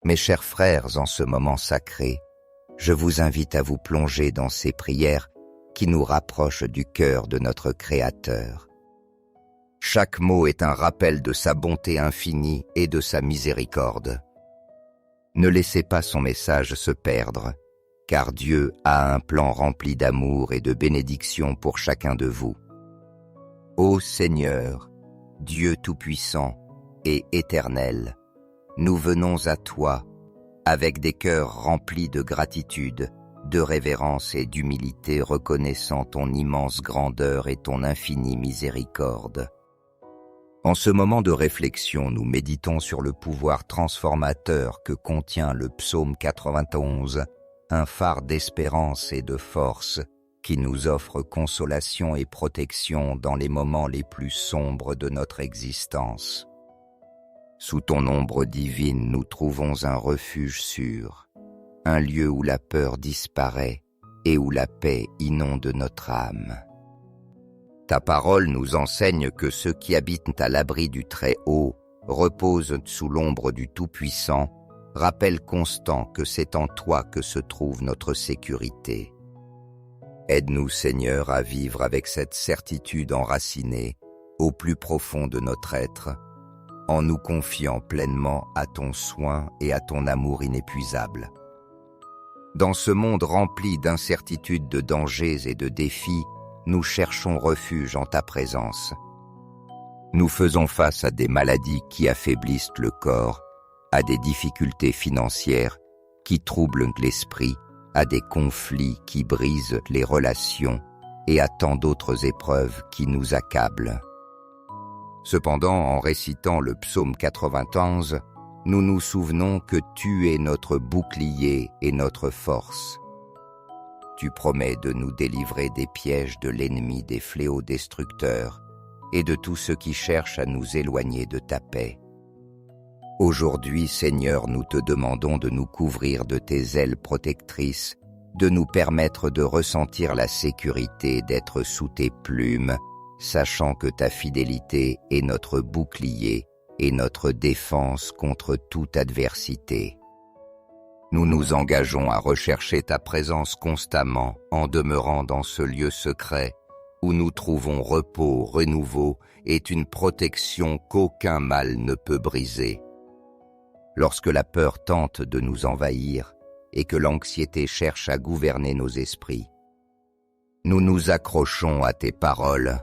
Mes chers frères, en ce moment sacré, je vous invite à vous plonger dans ces prières qui nous rapprochent du cœur de notre Créateur. Chaque mot est un rappel de sa bonté infinie et de sa miséricorde. Ne laissez pas son message se perdre, car Dieu a un plan rempli d'amour et de bénédiction pour chacun de vous. Ô Seigneur, Dieu Tout-Puissant et Éternel, nous venons à toi avec des cœurs remplis de gratitude, de révérence et d'humilité, reconnaissant ton immense grandeur et ton infinie miséricorde. En ce moment de réflexion, nous méditons sur le pouvoir transformateur que contient le psaume 91, un phare d'espérance et de force qui nous offre consolation et protection dans les moments les plus sombres de notre existence. Sous ton ombre divine, nous trouvons un refuge sûr, un lieu où la peur disparaît et où la paix inonde notre âme. Ta parole nous enseigne que ceux qui habitent à l'abri du Très-Haut reposent sous l'ombre du Tout-Puissant, rappel constant que c'est en toi que se trouve notre sécurité. Aide-nous, Seigneur, à vivre avec cette certitude enracinée au plus profond de notre être, en nous confiant pleinement à ton soin et à ton amour inépuisable. Dans ce monde rempli d'incertitudes, de dangers et de défis, nous cherchons refuge en ta présence. Nous faisons face à des maladies qui affaiblissent le corps, à des difficultés financières qui troublent l'esprit, à des conflits qui brisent les relations et à tant d'autres épreuves qui nous accablent. Cependant, en récitant le psaume 91, nous nous souvenons que tu es notre bouclier et notre force. Tu promets de nous délivrer des pièges de l'ennemi, des fléaux destructeurs et de tous ceux qui cherchent à nous éloigner de ta paix. Aujourd'hui, Seigneur, nous te demandons de nous couvrir de tes ailes protectrices, de nous permettre de ressentir la sécurité d'être sous tes plumes, sachant que ta fidélité est notre bouclier et notre défense contre toute adversité. Nous nous engageons à rechercher ta présence constamment en demeurant dans ce lieu secret où nous trouvons repos, renouveau et une protection qu'aucun mal ne peut briser. Lorsque la peur tente de nous envahir et que l'anxiété cherche à gouverner nos esprits, nous nous accrochons à tes paroles.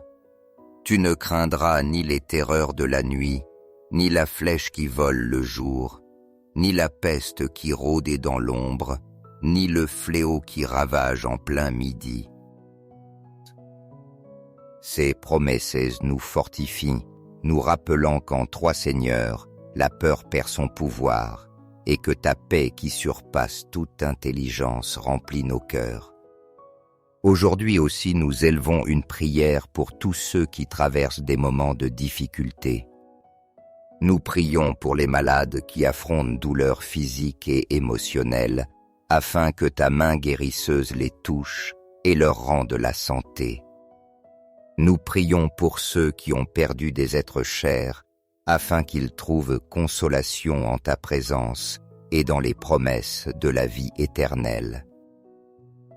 Tu ne craindras ni les terreurs de la nuit, ni la flèche qui vole le jour, ni la peste qui rôde dans l'ombre, ni le fléau qui ravage en plein midi. Ces promesses nous fortifient, nous rappelant qu'en toi, Seigneur, la peur perd son pouvoir et que ta paix qui surpasse toute intelligence remplit nos cœurs. Aujourd'hui aussi, nous élevons une prière pour tous ceux qui traversent des moments de difficulté. Nous prions pour les malades qui affrontent douleurs physiques et émotionnelles, afin que ta main guérisseuse les touche et leur rende la santé. Nous prions pour ceux qui ont perdu des êtres chers, afin qu'ils trouvent consolation en ta présence et dans les promesses de la vie éternelle.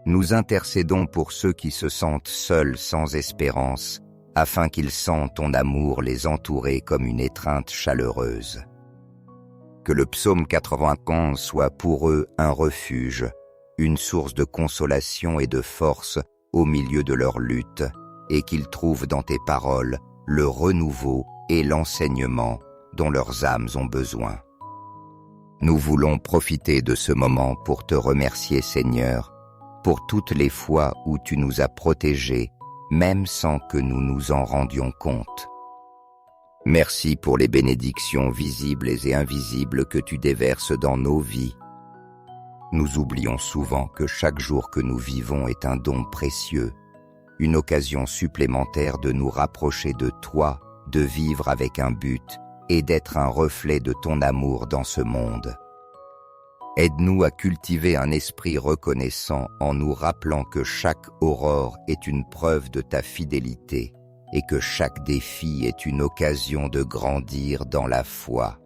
Nous intercédons pour ceux qui se sentent seuls sans espérance, afin qu'ils sentent ton amour les entourer comme une étreinte chaleureuse. Que le psaume 91 soit pour eux un refuge, une source de consolation et de force au milieu de leur lutte, et qu'ils trouvent dans tes paroles le renouveau et l'enseignement dont leurs âmes ont besoin. Nous voulons profiter de ce moment pour te remercier, Seigneur, pour toutes les fois où tu nous as protégés, même sans que nous nous en rendions compte. Merci pour les bénédictions visibles et invisibles que tu déverses dans nos vies. Nous oublions souvent que chaque jour que nous vivons est un don précieux, une occasion supplémentaire de nous rapprocher de toi, de vivre avec un but et d'être un reflet de ton amour dans ce monde. Aide-nous à cultiver un esprit reconnaissant en nous rappelant que chaque aurore est une preuve de ta fidélité et que chaque défi est une occasion de grandir dans la foi.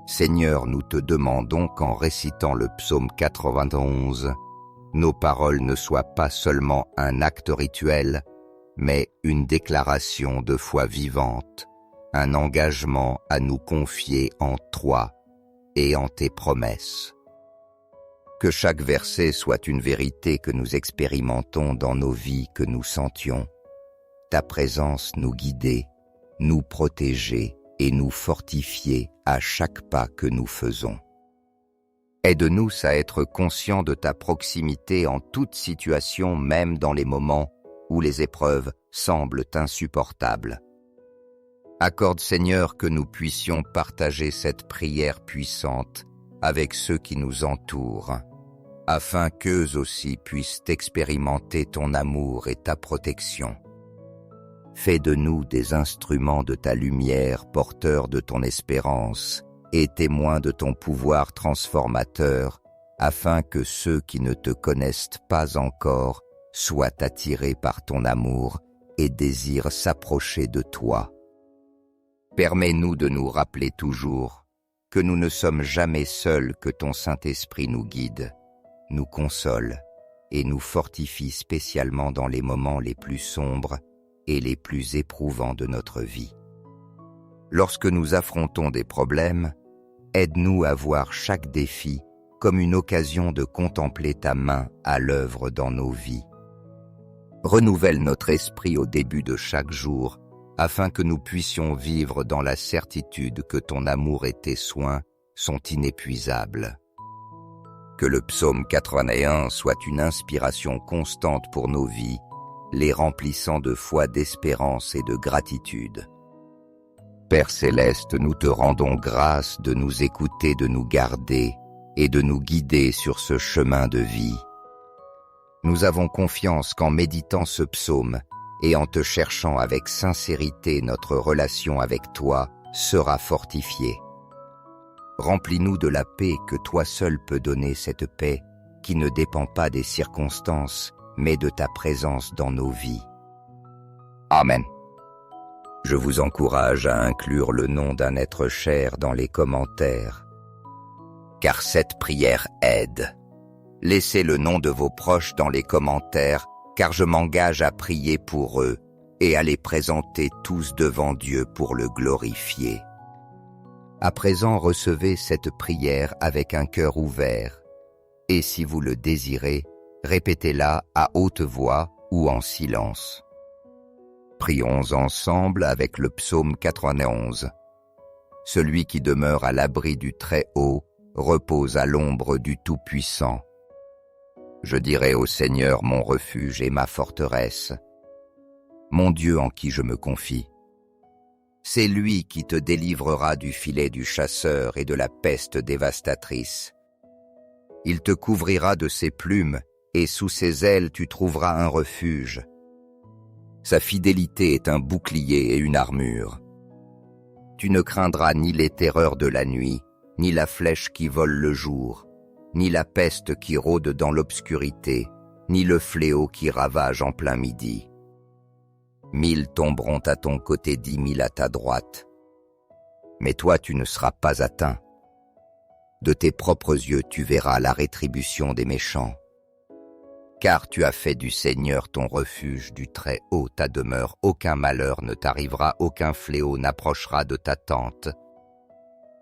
Seigneur, nous te demandons qu'en récitant le psaume 91, nos paroles ne soient pas seulement un acte rituel, mais une déclaration de foi vivante, un engagement à nous confier en toi et en tes promesses. Que chaque verset soit une vérité que nous expérimentons dans nos vies, que nous sentions. Ta présence nous guider, nous protéger et nous fortifier à chaque pas que nous faisons. Aide-nous à être conscients de ta proximité en toute situation, même dans les moments où les épreuves semblent insupportables. Accorde, Seigneur, que nous puissions partager cette prière puissante avec ceux qui nous entourent, afin qu'eux aussi puissent expérimenter ton amour et ta protection. Fais de nous des instruments de ta lumière, porteurs de ton espérance et témoins de ton pouvoir transformateur, afin que ceux qui ne te connaissent pas encore soient attirés par ton amour et désirent s'approcher de toi. Permets-nous de nous rappeler toujours que nous ne sommes jamais seuls, que ton Saint-Esprit nous guide, nous console et nous fortifie spécialement dans les moments les plus sombres et les plus éprouvants de notre vie. Lorsque nous affrontons des problèmes, aide-nous à voir chaque défi comme une occasion de contempler ta main à l'œuvre dans nos vies. Renouvelle notre esprit au début de chaque jour, afin que nous puissions vivre dans la certitude que ton amour et tes soins sont inépuisables. Que le psaume 81 soit une inspiration constante pour nos vies, les remplissant de foi, d'espérance et de gratitude. Père céleste, nous te rendons grâce de nous écouter, de nous garder et de nous guider sur ce chemin de vie. Nous avons confiance qu'en méditant ce psaume et en te cherchant avec sincérité, notre relation avec toi sera fortifiée. Remplis-nous de la paix que toi seul peux donner, cette paix qui ne dépend pas des circonstances, mais de ta présence dans nos vies. Amen. Je vous encourage à inclure le nom d'un être cher dans les commentaires, car cette prière aide. Laissez le nom de vos proches dans les commentaires, car je m'engage à prier pour eux et à les présenter tous devant Dieu pour le glorifier. À présent, recevez cette prière avec un cœur ouvert, et si vous le désirez, répétez-la à haute voix ou en silence. Prions ensemble avec le psaume 91. Celui qui demeure à l'abri du Très-Haut repose à l'ombre du Tout-Puissant. Je dirai au Seigneur mon refuge et ma forteresse, mon Dieu en qui je me confie. C'est lui qui te délivrera du filet du chasseur et de la peste dévastatrice. Il te couvrira de ses plumes, et sous ses ailes tu trouveras un refuge. Sa fidélité est un bouclier et une armure. Tu ne craindras ni les terreurs de la nuit, ni la flèche qui vole le jour, ni la peste qui rôde dans l'obscurité, ni le fléau qui ravage en plein midi. 1000 tomberont à ton côté, 10 000 à ta droite. Mais toi tu ne seras pas atteint. De tes propres yeux tu verras la rétribution des méchants. Car tu as fait du Seigneur ton refuge, du Très-Haut ta demeure. Aucun malheur ne t'arrivera, aucun fléau n'approchera de ta tente.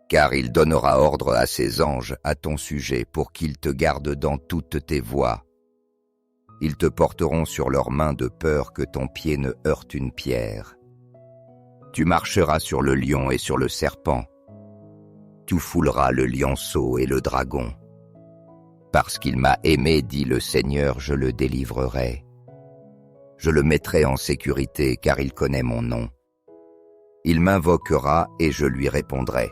Car il donnera ordre à ses anges à ton sujet pour qu'ils te gardent dans toutes tes voies. Ils te porteront sur leurs mains de peur que ton pied ne heurte une pierre. Tu marcheras sur le lion et sur le serpent. Tu fouleras le lionceau et le dragon. Parce qu'il m'a aimé, dit le Seigneur, je le délivrerai. Je le mettrai en sécurité, car il connaît mon nom. Il m'invoquera et je lui répondrai.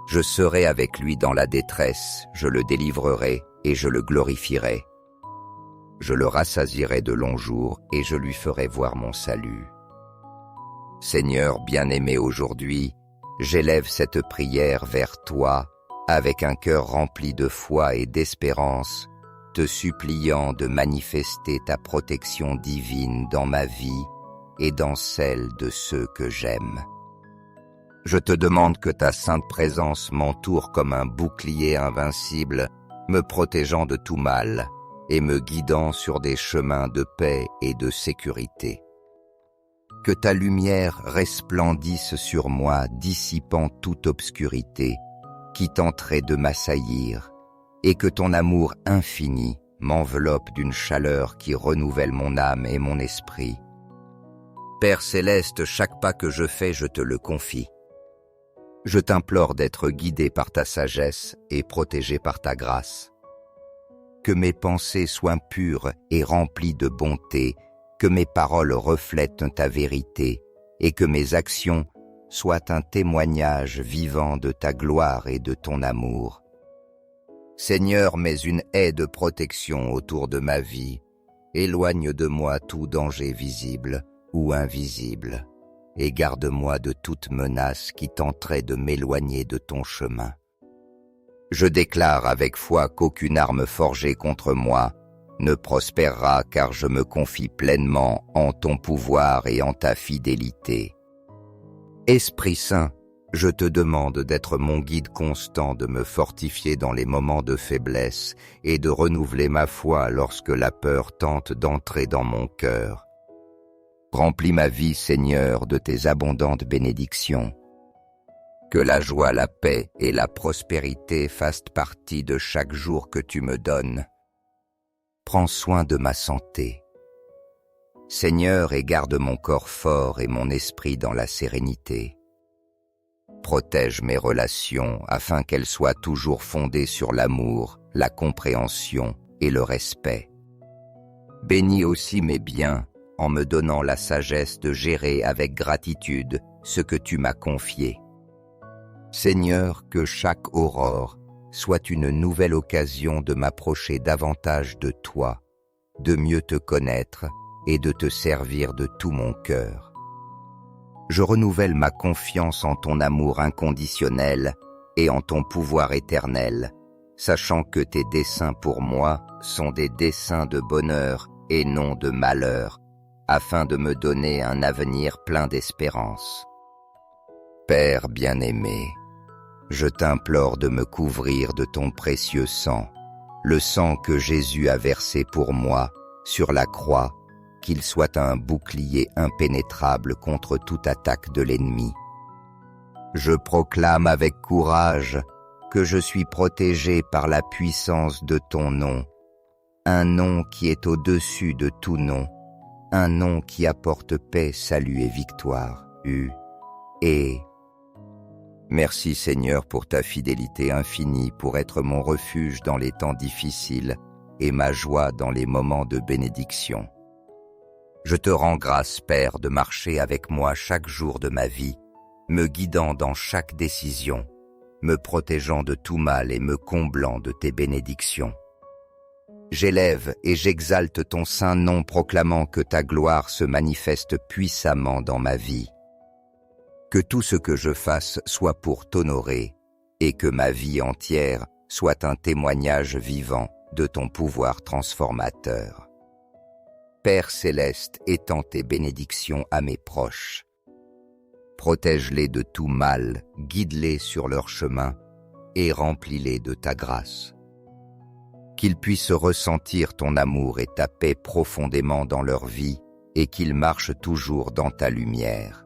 Je serai avec lui dans la détresse, je le délivrerai et je le glorifierai. Je le rassasierai de longs jours et je lui ferai voir mon salut. Seigneur bien-aimé, aujourd'hui, j'élève cette prière vers toi avec un cœur rempli de foi et d'espérance, te suppliant de manifester ta protection divine dans ma vie et dans celle de ceux que j'aime. Je te demande que ta sainte présence m'entoure comme un bouclier invincible, me protégeant de tout mal et me guidant sur des chemins de paix et de sécurité. Que ta lumière resplendisse sur moi, dissipant toute obscurité qui tenterait de m'assaillir, et que ton amour infini m'enveloppe d'une chaleur qui renouvelle mon âme et mon esprit. Père céleste, chaque pas que je fais, je te le confie. Je t'implore d'être guidé par ta sagesse et protégé par ta grâce. Que mes pensées soient pures et remplies de bonté, que mes paroles reflètent ta vérité et que mes actions soient un témoignage vivant de ta gloire et de ton amour. Seigneur, mets une haie de protection autour de ma vie, éloigne de moi tout danger visible ou invisible, et garde-moi de toute menace qui tenterait de m'éloigner de ton chemin. Je déclare avec foi qu'aucune arme forgée contre moi ne prospérera, car je me confie pleinement en ton pouvoir et en ta fidélité. Esprit Saint, je te demande d'être mon guide constant, de me fortifier dans les moments de faiblesse et de renouveler ma foi lorsque la peur tente d'entrer dans mon cœur. Remplis ma vie, Seigneur, de tes abondantes bénédictions. Que la joie, la paix et la prospérité fassent partie de chaque jour que tu me donnes. Prends soin de ma santé. Seigneur, et garde mon corps fort et mon esprit dans la sérénité. Protège mes relations afin qu'elles soient toujours fondées sur l'amour, la compréhension et le respect. Bénis aussi mes biens en me donnant la sagesse de gérer avec gratitude ce que tu m'as confié. Seigneur, que chaque aurore soit une nouvelle occasion de m'approcher davantage de toi, de mieux te connaître et de te servir de tout mon cœur. Je renouvelle ma confiance en ton amour inconditionnel et en ton pouvoir éternel, sachant que tes desseins pour moi sont des desseins de bonheur et non de malheur, afin de me donner un avenir plein d'espérance. Père bien-aimé, je t'implore de me couvrir de ton précieux sang, le sang que Jésus a versé pour moi sur la croix, qu'il soit un bouclier impénétrable contre toute attaque de l'ennemi. Je proclame avec courage que je suis protégé par la puissance de ton nom, un nom qui est au-dessus de tout nom, un nom qui apporte paix, salut et victoire. Merci Seigneur pour ta fidélité infinie, pour être mon refuge dans les temps difficiles et ma joie dans les moments de bénédiction. Je te rends grâce, Père, de marcher avec moi chaque jour de ma vie, me guidant dans chaque décision, me protégeant de tout mal et me comblant de tes bénédictions. J'élève et j'exalte ton saint nom, proclamant que ta gloire se manifeste puissamment dans ma vie. Que tout ce que je fasse soit pour t'honorer, et que ma vie entière soit un témoignage vivant de ton pouvoir transformateur. Père céleste, étends tes bénédictions à mes proches. Protège-les de tout mal, guide-les sur leur chemin et remplis-les de ta grâce. Qu'ils puissent ressentir ton amour et ta paix profondément dans leur vie et qu'ils marchent toujours dans ta lumière.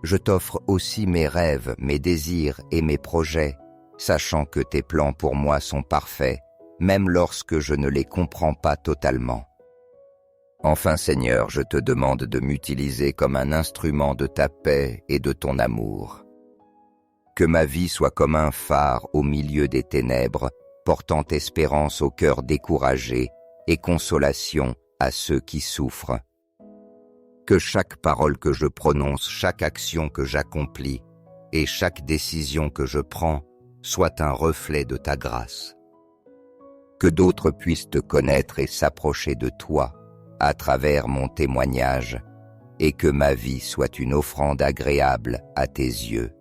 Je t'offre aussi mes rêves, mes désirs et mes projets, sachant que tes plans pour moi sont parfaits, même lorsque je ne les comprends pas totalement. Enfin Seigneur, je te demande de m'utiliser comme un instrument de ta paix et de ton amour. Que ma vie soit comme un phare au milieu des ténèbres, portant espérance au cœur découragé et consolation à ceux qui souffrent. Que chaque parole que je prononce, chaque action que j'accomplis et chaque décision que je prends soit un reflet de ta grâce. Que d'autres puissent te connaître et s'approcher de toi à travers mon témoignage, et que ma vie soit une offrande agréable à tes yeux.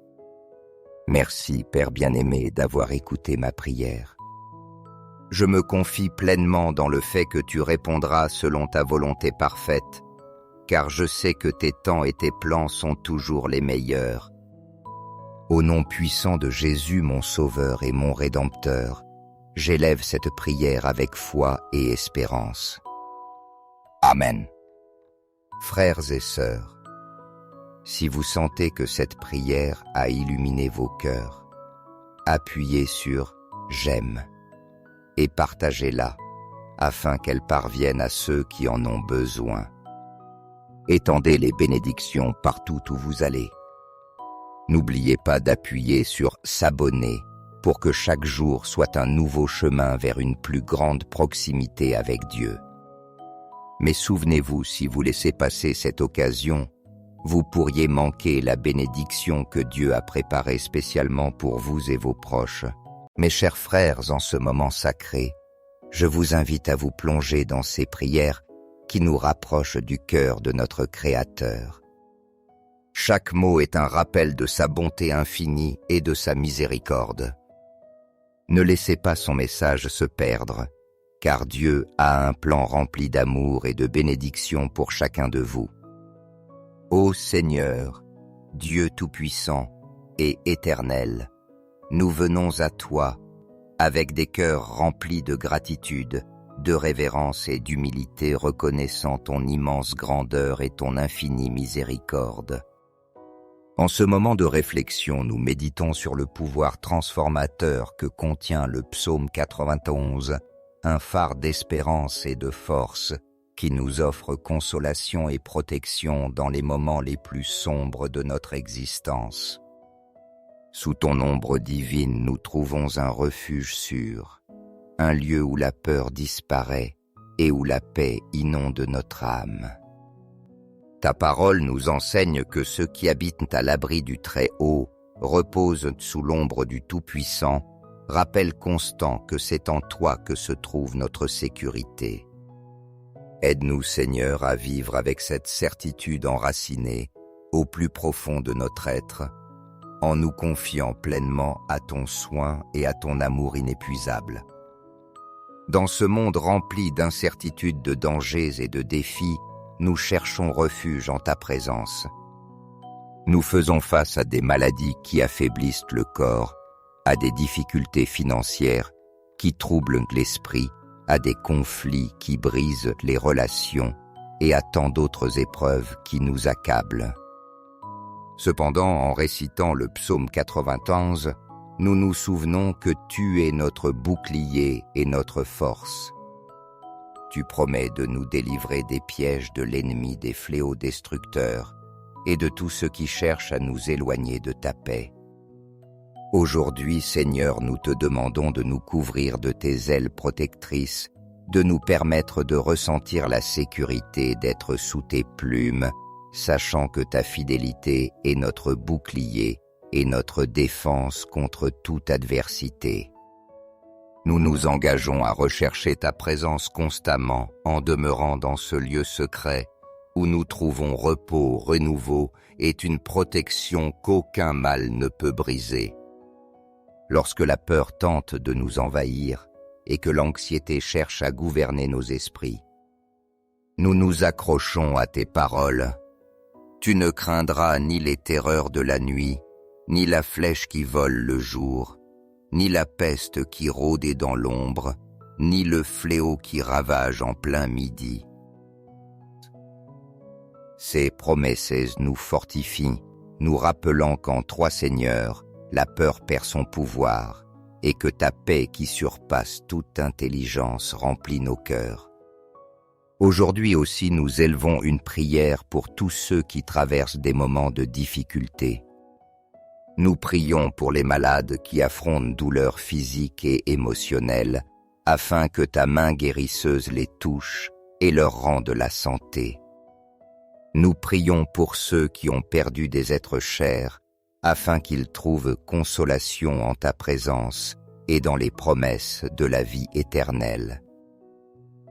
Merci, Père bien-aimé, d'avoir écouté ma prière. Je me confie pleinement dans le fait que tu répondras selon ta volonté parfaite, car je sais que tes temps et tes plans sont toujours les meilleurs. Au nom puissant de Jésus, mon Sauveur et mon Rédempteur, j'élève cette prière avec foi et espérance. Amen. Frères et sœurs, si vous sentez que cette prière a illuminé vos cœurs, appuyez sur « J'aime » et partagez-la afin qu'elle parvienne à ceux qui en ont besoin. Étendez les bénédictions partout où vous allez. N'oubliez pas d'appuyer sur « S'abonner » pour que chaque jour soit un nouveau chemin vers une plus grande proximité avec Dieu. Mais souvenez-vous, si vous laissez passer cette occasion, vous pourriez manquer la bénédiction que Dieu a préparée spécialement pour vous et vos proches. Mes chers frères, en ce moment sacré, je vous invite à vous plonger dans ces prières qui nous rapprochent du cœur de notre Créateur. Chaque mot est un rappel de sa bonté infinie et de sa miséricorde. Ne laissez pas son message se perdre, car Dieu a un plan rempli d'amour et de bénédiction pour chacun de vous. Ô Seigneur, Dieu Tout-Puissant et Éternel, nous venons à toi avec des cœurs remplis de gratitude, de révérence et d'humilité, reconnaissant ton immense grandeur et ton infinie miséricorde. En ce moment de réflexion, nous méditons sur le pouvoir transformateur que contient le psaume 91, un phare d'espérance et de force qui nous offre consolation et protection dans les moments les plus sombres de notre existence. Sous ton ombre divine, nous trouvons un refuge sûr, un lieu où la peur disparaît et où la paix inonde notre âme. Ta parole nous enseigne que ceux qui habitent à l'abri du Très-Haut reposent sous l'ombre du Tout-Puissant, rappel constant que c'est en toi que se trouve notre sécurité. Aide-nous, Seigneur, à vivre avec cette certitude enracinée au plus profond de notre être, en nous confiant pleinement à ton soin et à ton amour inépuisable. Dans ce monde rempli d'incertitudes, de dangers et de défis, nous cherchons refuge en ta présence. Nous faisons face à des maladies qui affaiblissent le corps, à des difficultés financières qui troublent l'esprit, à des conflits qui brisent les relations et à tant d'autres épreuves qui nous accablent. Cependant, en récitant le psaume 91, nous nous souvenons que tu es notre bouclier et notre force. Tu promets de nous délivrer des pièges de l'ennemi, des fléaux destructeurs et de tous ceux qui cherchent à nous éloigner de ta paix. Aujourd'hui, Seigneur, nous te demandons de nous couvrir de tes ailes protectrices, de nous permettre de ressentir la sécurité d'être sous tes plumes, sachant que ta fidélité est notre bouclier et notre défense contre toute adversité. Nous nous engageons à rechercher ta présence constamment en demeurant dans ce lieu secret où nous trouvons repos, renouveau et une protection qu'aucun mal ne peut briser. Lorsque la peur tente de nous envahir et que l'anxiété cherche à gouverner nos esprits, nous nous accrochons à tes paroles. Tu ne craindras ni les terreurs de la nuit, ni la flèche qui vole le jour, ni la peste qui rôde dans l'ombre, ni le fléau qui ravage en plein midi. Ces promesses nous fortifient, nous rappelant qu'en toi, Seigneur, la peur perd son pouvoir et que ta paix qui surpasse toute intelligence remplit nos cœurs. Aujourd'hui aussi, nous élevons une prière pour tous ceux qui traversent des moments de difficulté. Nous prions pour les malades qui affrontent douleurs physiques et émotionnelles, afin que ta main guérisseuse les touche et leur rende la santé. Nous prions pour ceux qui ont perdu des êtres chers, afin qu'ils trouvent consolation en ta présence et dans les promesses de la vie éternelle.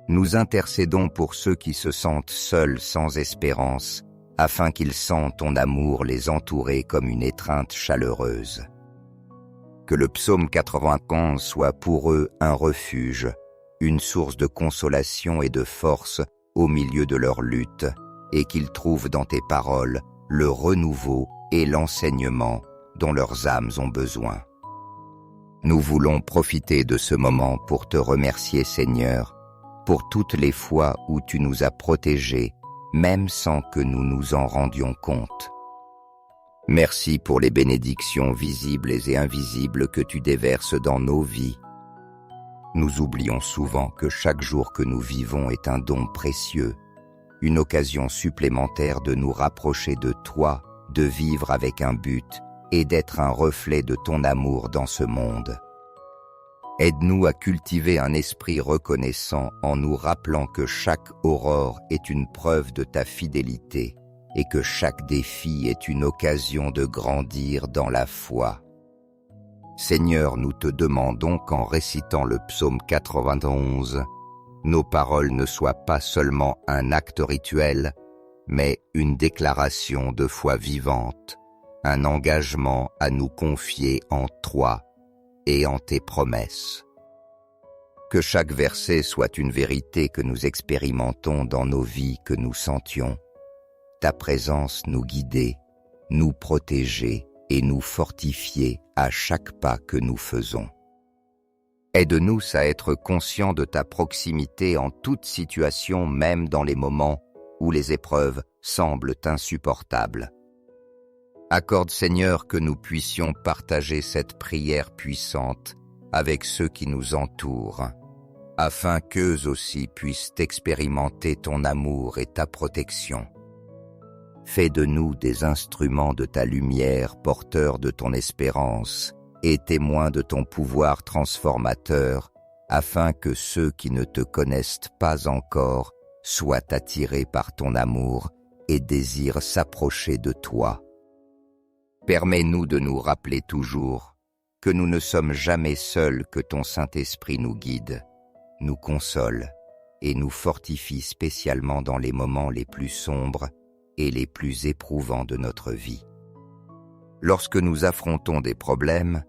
Nous intercédons pour ceux qui se sentent seuls sans espérance, afin qu'ils sentent ton amour les entourer comme une étreinte chaleureuse. Que le psaume 91 soit pour eux un refuge, une source de consolation et de force au milieu de leur lutte, et qu'ils trouvent dans tes paroles le renouveau et l'enseignement dont leurs âmes ont besoin. Nous voulons profiter de ce moment pour te remercier, Seigneur, pour toutes les fois où tu nous as protégés, même sans que nous nous en rendions compte. Merci pour les bénédictions visibles et invisibles que tu déverses dans nos vies. Nous oublions souvent que chaque jour que nous vivons est un don précieux, une occasion supplémentaire de nous rapprocher de toi, de vivre avec un but et d'être un reflet de ton amour dans ce monde. Aide-nous à cultiver un esprit reconnaissant en nous rappelant que chaque aurore est une preuve de ta fidélité et que chaque défi est une occasion de grandir dans la foi. Seigneur, nous te demandons qu'en récitant le psaume 91, nos paroles ne soient pas seulement un acte rituel, mais une déclaration de foi vivante, un engagement à nous confier en toi et en tes promesses. Que chaque verset soit une vérité que nous expérimentons dans nos vies, que nous sentions ta présence nous guider, nous protéger et nous fortifier à chaque pas que nous faisons. Aide-nous à être conscients de ta proximité en toute situation, même dans les moments où les épreuves semblent insupportables. Accorde, Seigneur, que nous puissions partager cette prière puissante avec ceux qui nous entourent, afin qu'eux aussi puissent expérimenter ton amour et ta protection. Fais de nous des instruments de ta lumière, porteurs de ton espérance et témoins de ton pouvoir transformateur, afin que ceux qui ne te connaissent pas encore soient attirés par ton amour et désirent s'approcher de toi. Permets-nous de nous rappeler toujours que nous ne sommes jamais seuls, que ton Saint-Esprit nous guide, nous console et nous fortifie spécialement dans les moments les plus sombres et les plus éprouvants de notre vie. Lorsque nous affrontons des problèmes,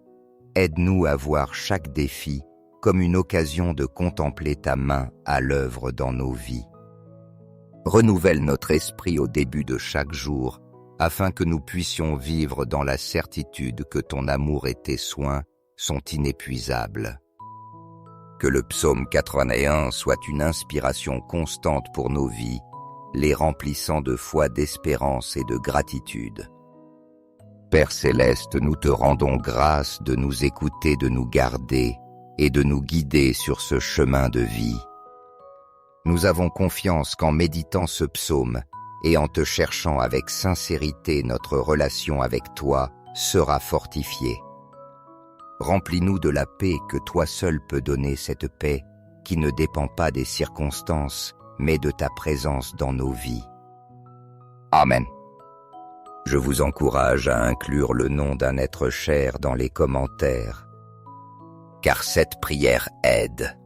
aide-nous à voir chaque défi comme une occasion de contempler ta main à l'œuvre dans nos vies. Renouvelle notre esprit au début de chaque jour, afin que nous puissions vivre dans la certitude que ton amour et tes soins sont inépuisables. Que le psaume 81 soit une inspiration constante pour nos vies, les remplissant de foi, d'espérance et de gratitude. Père céleste, nous te rendons grâce de nous écouter, de nous garder et de nous guider sur ce chemin de vie. Nous avons confiance qu'en méditant ce psaume et en te cherchant avec sincérité, notre relation avec toi sera fortifiée. Remplis-nous de la paix que toi seul peux donner, cette paix qui ne dépend pas des circonstances, mais de ta présence dans nos vies. Amen. Je vous encourage à inclure le nom d'un être cher dans les commentaires, car cette prière aide.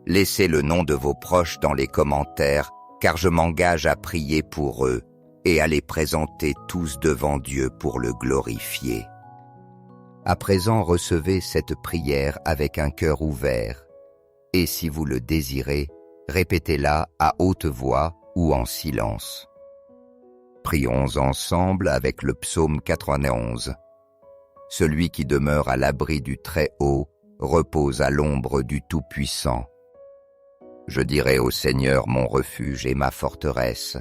Laissez le nom de vos proches dans les commentaires, car je m'engage à prier pour eux et à les présenter tous devant Dieu pour le glorifier. À présent, recevez cette prière avec un cœur ouvert, et si vous le désirez, répétez-la à haute voix ou en silence. Prions ensemble avec le psaume 91. Celui qui demeure à l'abri du Très-Haut repose à l'ombre du Tout-Puissant. Je dirai au Seigneur mon refuge et ma forteresse,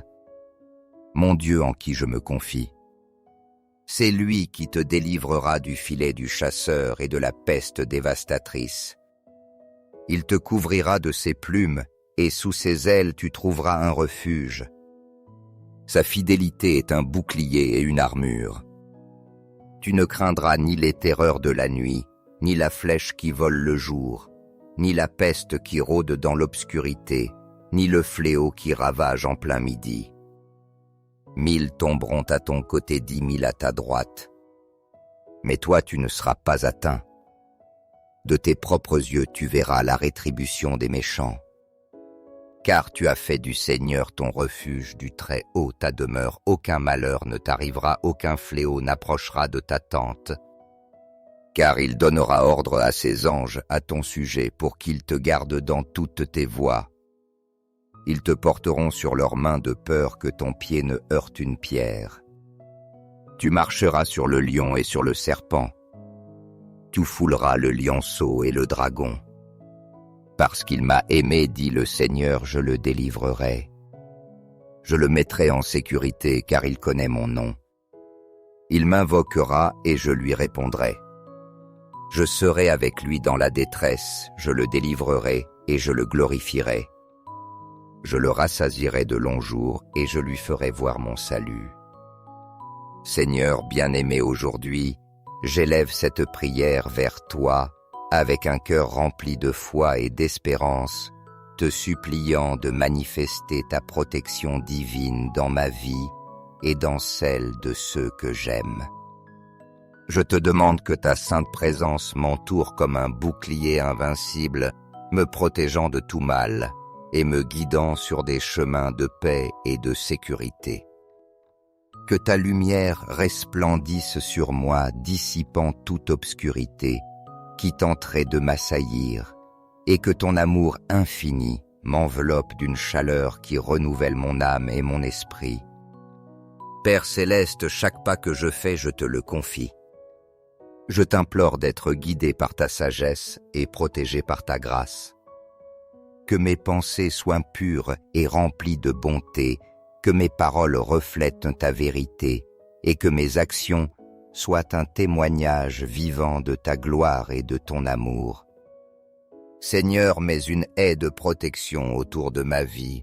mon Dieu en qui je me confie. C'est lui qui te délivrera du filet du chasseur et de la peste dévastatrice. Il te couvrira de ses plumes, et sous ses ailes tu trouveras un refuge. Sa fidélité est un bouclier et une armure. Tu ne craindras ni les terreurs de la nuit, ni la flèche qui vole le jour, ni la peste qui rôde dans l'obscurité, ni le fléau qui ravage en plein midi. 1000 tomberont à ton côté, 10 000 à ta droite. Mais toi tu ne seras pas atteint. De tes propres yeux tu verras la rétribution des méchants. Car tu as fait du Seigneur ton refuge, du Très-Haut ta demeure, aucun malheur ne t'arrivera, aucun fléau n'approchera de ta tente. Car il donnera ordre à ses anges à ton sujet pour qu'ils te gardent dans toutes tes voies. Ils te porteront sur leurs mains de peur que ton pied ne heurte une pierre. Tu marcheras sur le lion et sur le serpent. Tu fouleras le lionceau et le dragon. Parce qu'il m'a aimé, dit le Seigneur, je le délivrerai. Je le mettrai en sécurité, car il connaît mon nom. Il m'invoquera et je lui répondrai. Je serai avec lui dans la détresse, je le délivrerai et je le glorifierai. Je le rassasierai de longs jours et je lui ferai voir mon salut. Seigneur bien-aimé, aujourd'hui, j'élève cette prière vers toi avec un cœur rempli de foi et d'espérance, te suppliant de manifester ta protection divine dans ma vie et dans celle de ceux que j'aime. Je te demande que ta sainte présence m'entoure comme un bouclier invincible, me protégeant de tout mal et me guidant sur des chemins de paix et de sécurité. Que ta lumière resplendisse sur moi, dissipant toute obscurité qui tenterait de m'assaillir, et que ton amour infini m'enveloppe d'une chaleur qui renouvelle mon âme et mon esprit. Père céleste, chaque pas que je fais, je te le confie. Je t'implore d'être guidé par ta sagesse et protégé par ta grâce. Que mes pensées soient pures et remplies de bonté, que mes paroles reflètent ta vérité et que mes actions soient un témoignage vivant de ta gloire et de ton amour. Seigneur, mets une haie de protection autour de ma vie.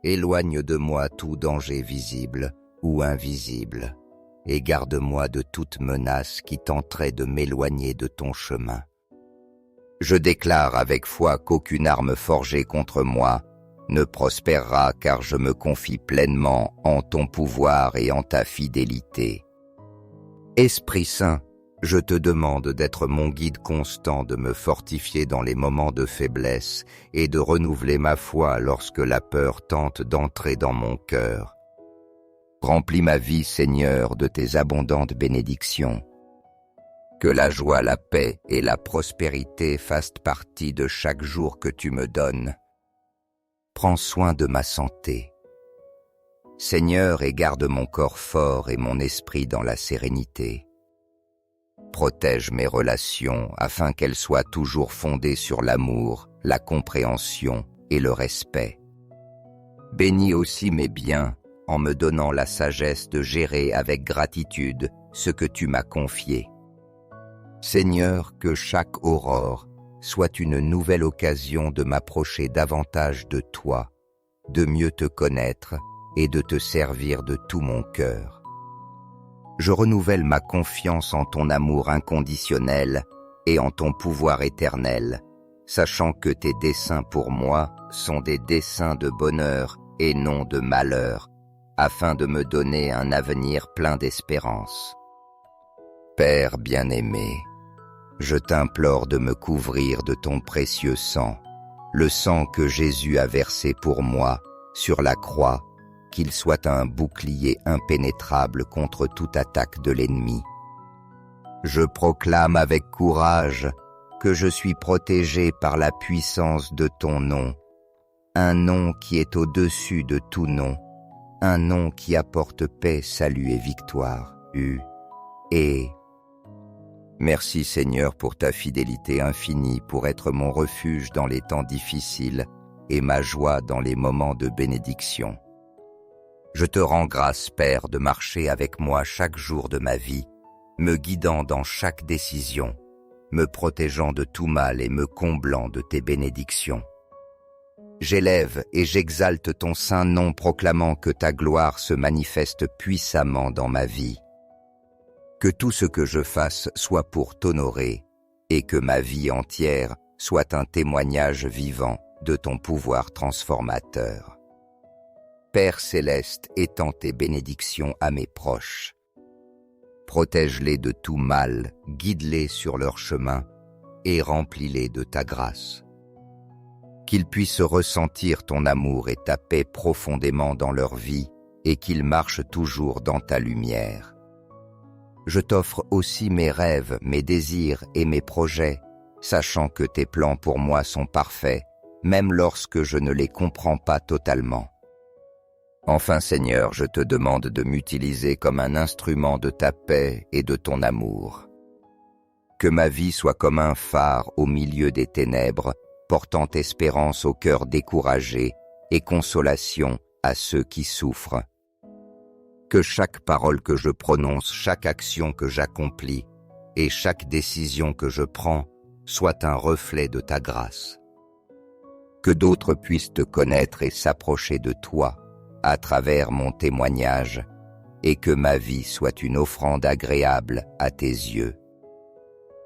Éloigne de moi tout danger visible ou invisible, et garde-moi de toute menace qui tenterait de m'éloigner de ton chemin. Je déclare avec foi qu'aucune arme forgée contre moi ne prospérera, car je me confie pleinement en ton pouvoir et en ta fidélité. Esprit Saint, je te demande d'être mon guide constant, de me fortifier dans les moments de faiblesse et de renouveler ma foi lorsque la peur tente d'entrer dans mon cœur. Remplis ma vie, Seigneur, de tes abondantes bénédictions. Que la joie, la paix et la prospérité fassent partie de chaque jour que tu me donnes. Prends soin de ma santé. Seigneur, et garde mon corps fort et mon esprit dans la sérénité. Protège mes relations afin qu'elles soient toujours fondées sur l'amour, la compréhension et le respect. Bénis aussi mes biens en me donnant la sagesse de gérer avec gratitude ce que tu m'as confié. Seigneur, que chaque aurore soit une nouvelle occasion de m'approcher davantage de toi, de mieux te connaître et de te servir de tout mon cœur. Je renouvelle ma confiance en ton amour inconditionnel et en ton pouvoir éternel, sachant que tes desseins pour moi sont des desseins de bonheur et non de malheur, afin de me donner un avenir plein d'espérance. Père bien-aimé, je t'implore de me couvrir de ton précieux sang, le sang que Jésus a versé pour moi sur la croix, qu'il soit un bouclier impénétrable contre toute attaque de l'ennemi. Je proclame avec courage que je suis protégé par la puissance de ton nom, un nom qui est au-dessus de tout nom, un nom qui apporte paix, salut et victoire. Merci Seigneur pour ta fidélité infinie, pour être mon refuge dans les temps difficiles et ma joie dans les moments de bénédiction. Je te rends grâce, Père, de marcher avec moi chaque jour de ma vie, me guidant dans chaque décision, me protégeant de tout mal et me comblant de tes bénédictions. J'élève et j'exalte ton saint nom, proclamant que ta gloire se manifeste puissamment dans ma vie. Que tout ce que je fasse soit pour t'honorer et que ma vie entière soit un témoignage vivant de ton pouvoir transformateur. Père céleste, étends tes bénédictions à mes proches. Protège-les de tout mal, guide-les sur leur chemin et remplis-les de ta grâce. Qu'ils puissent ressentir ton amour et ta paix profondément dans leur vie et qu'ils marchent toujours dans ta lumière. Je t'offre aussi mes rêves, mes désirs et mes projets, sachant que tes plans pour moi sont parfaits, même lorsque je ne les comprends pas totalement. Enfin Seigneur, je te demande de m'utiliser comme un instrument de ta paix et de ton amour. Que ma vie soit comme un phare au milieu des ténèbres, portant espérance au cœur découragé et consolation à ceux qui souffrent. Que chaque parole que je prononce, chaque action que j'accomplis et chaque décision que je prends soit un reflet de ta grâce. Que d'autres puissent te connaître et s'approcher de toi à travers mon témoignage et que ma vie soit une offrande agréable à tes yeux.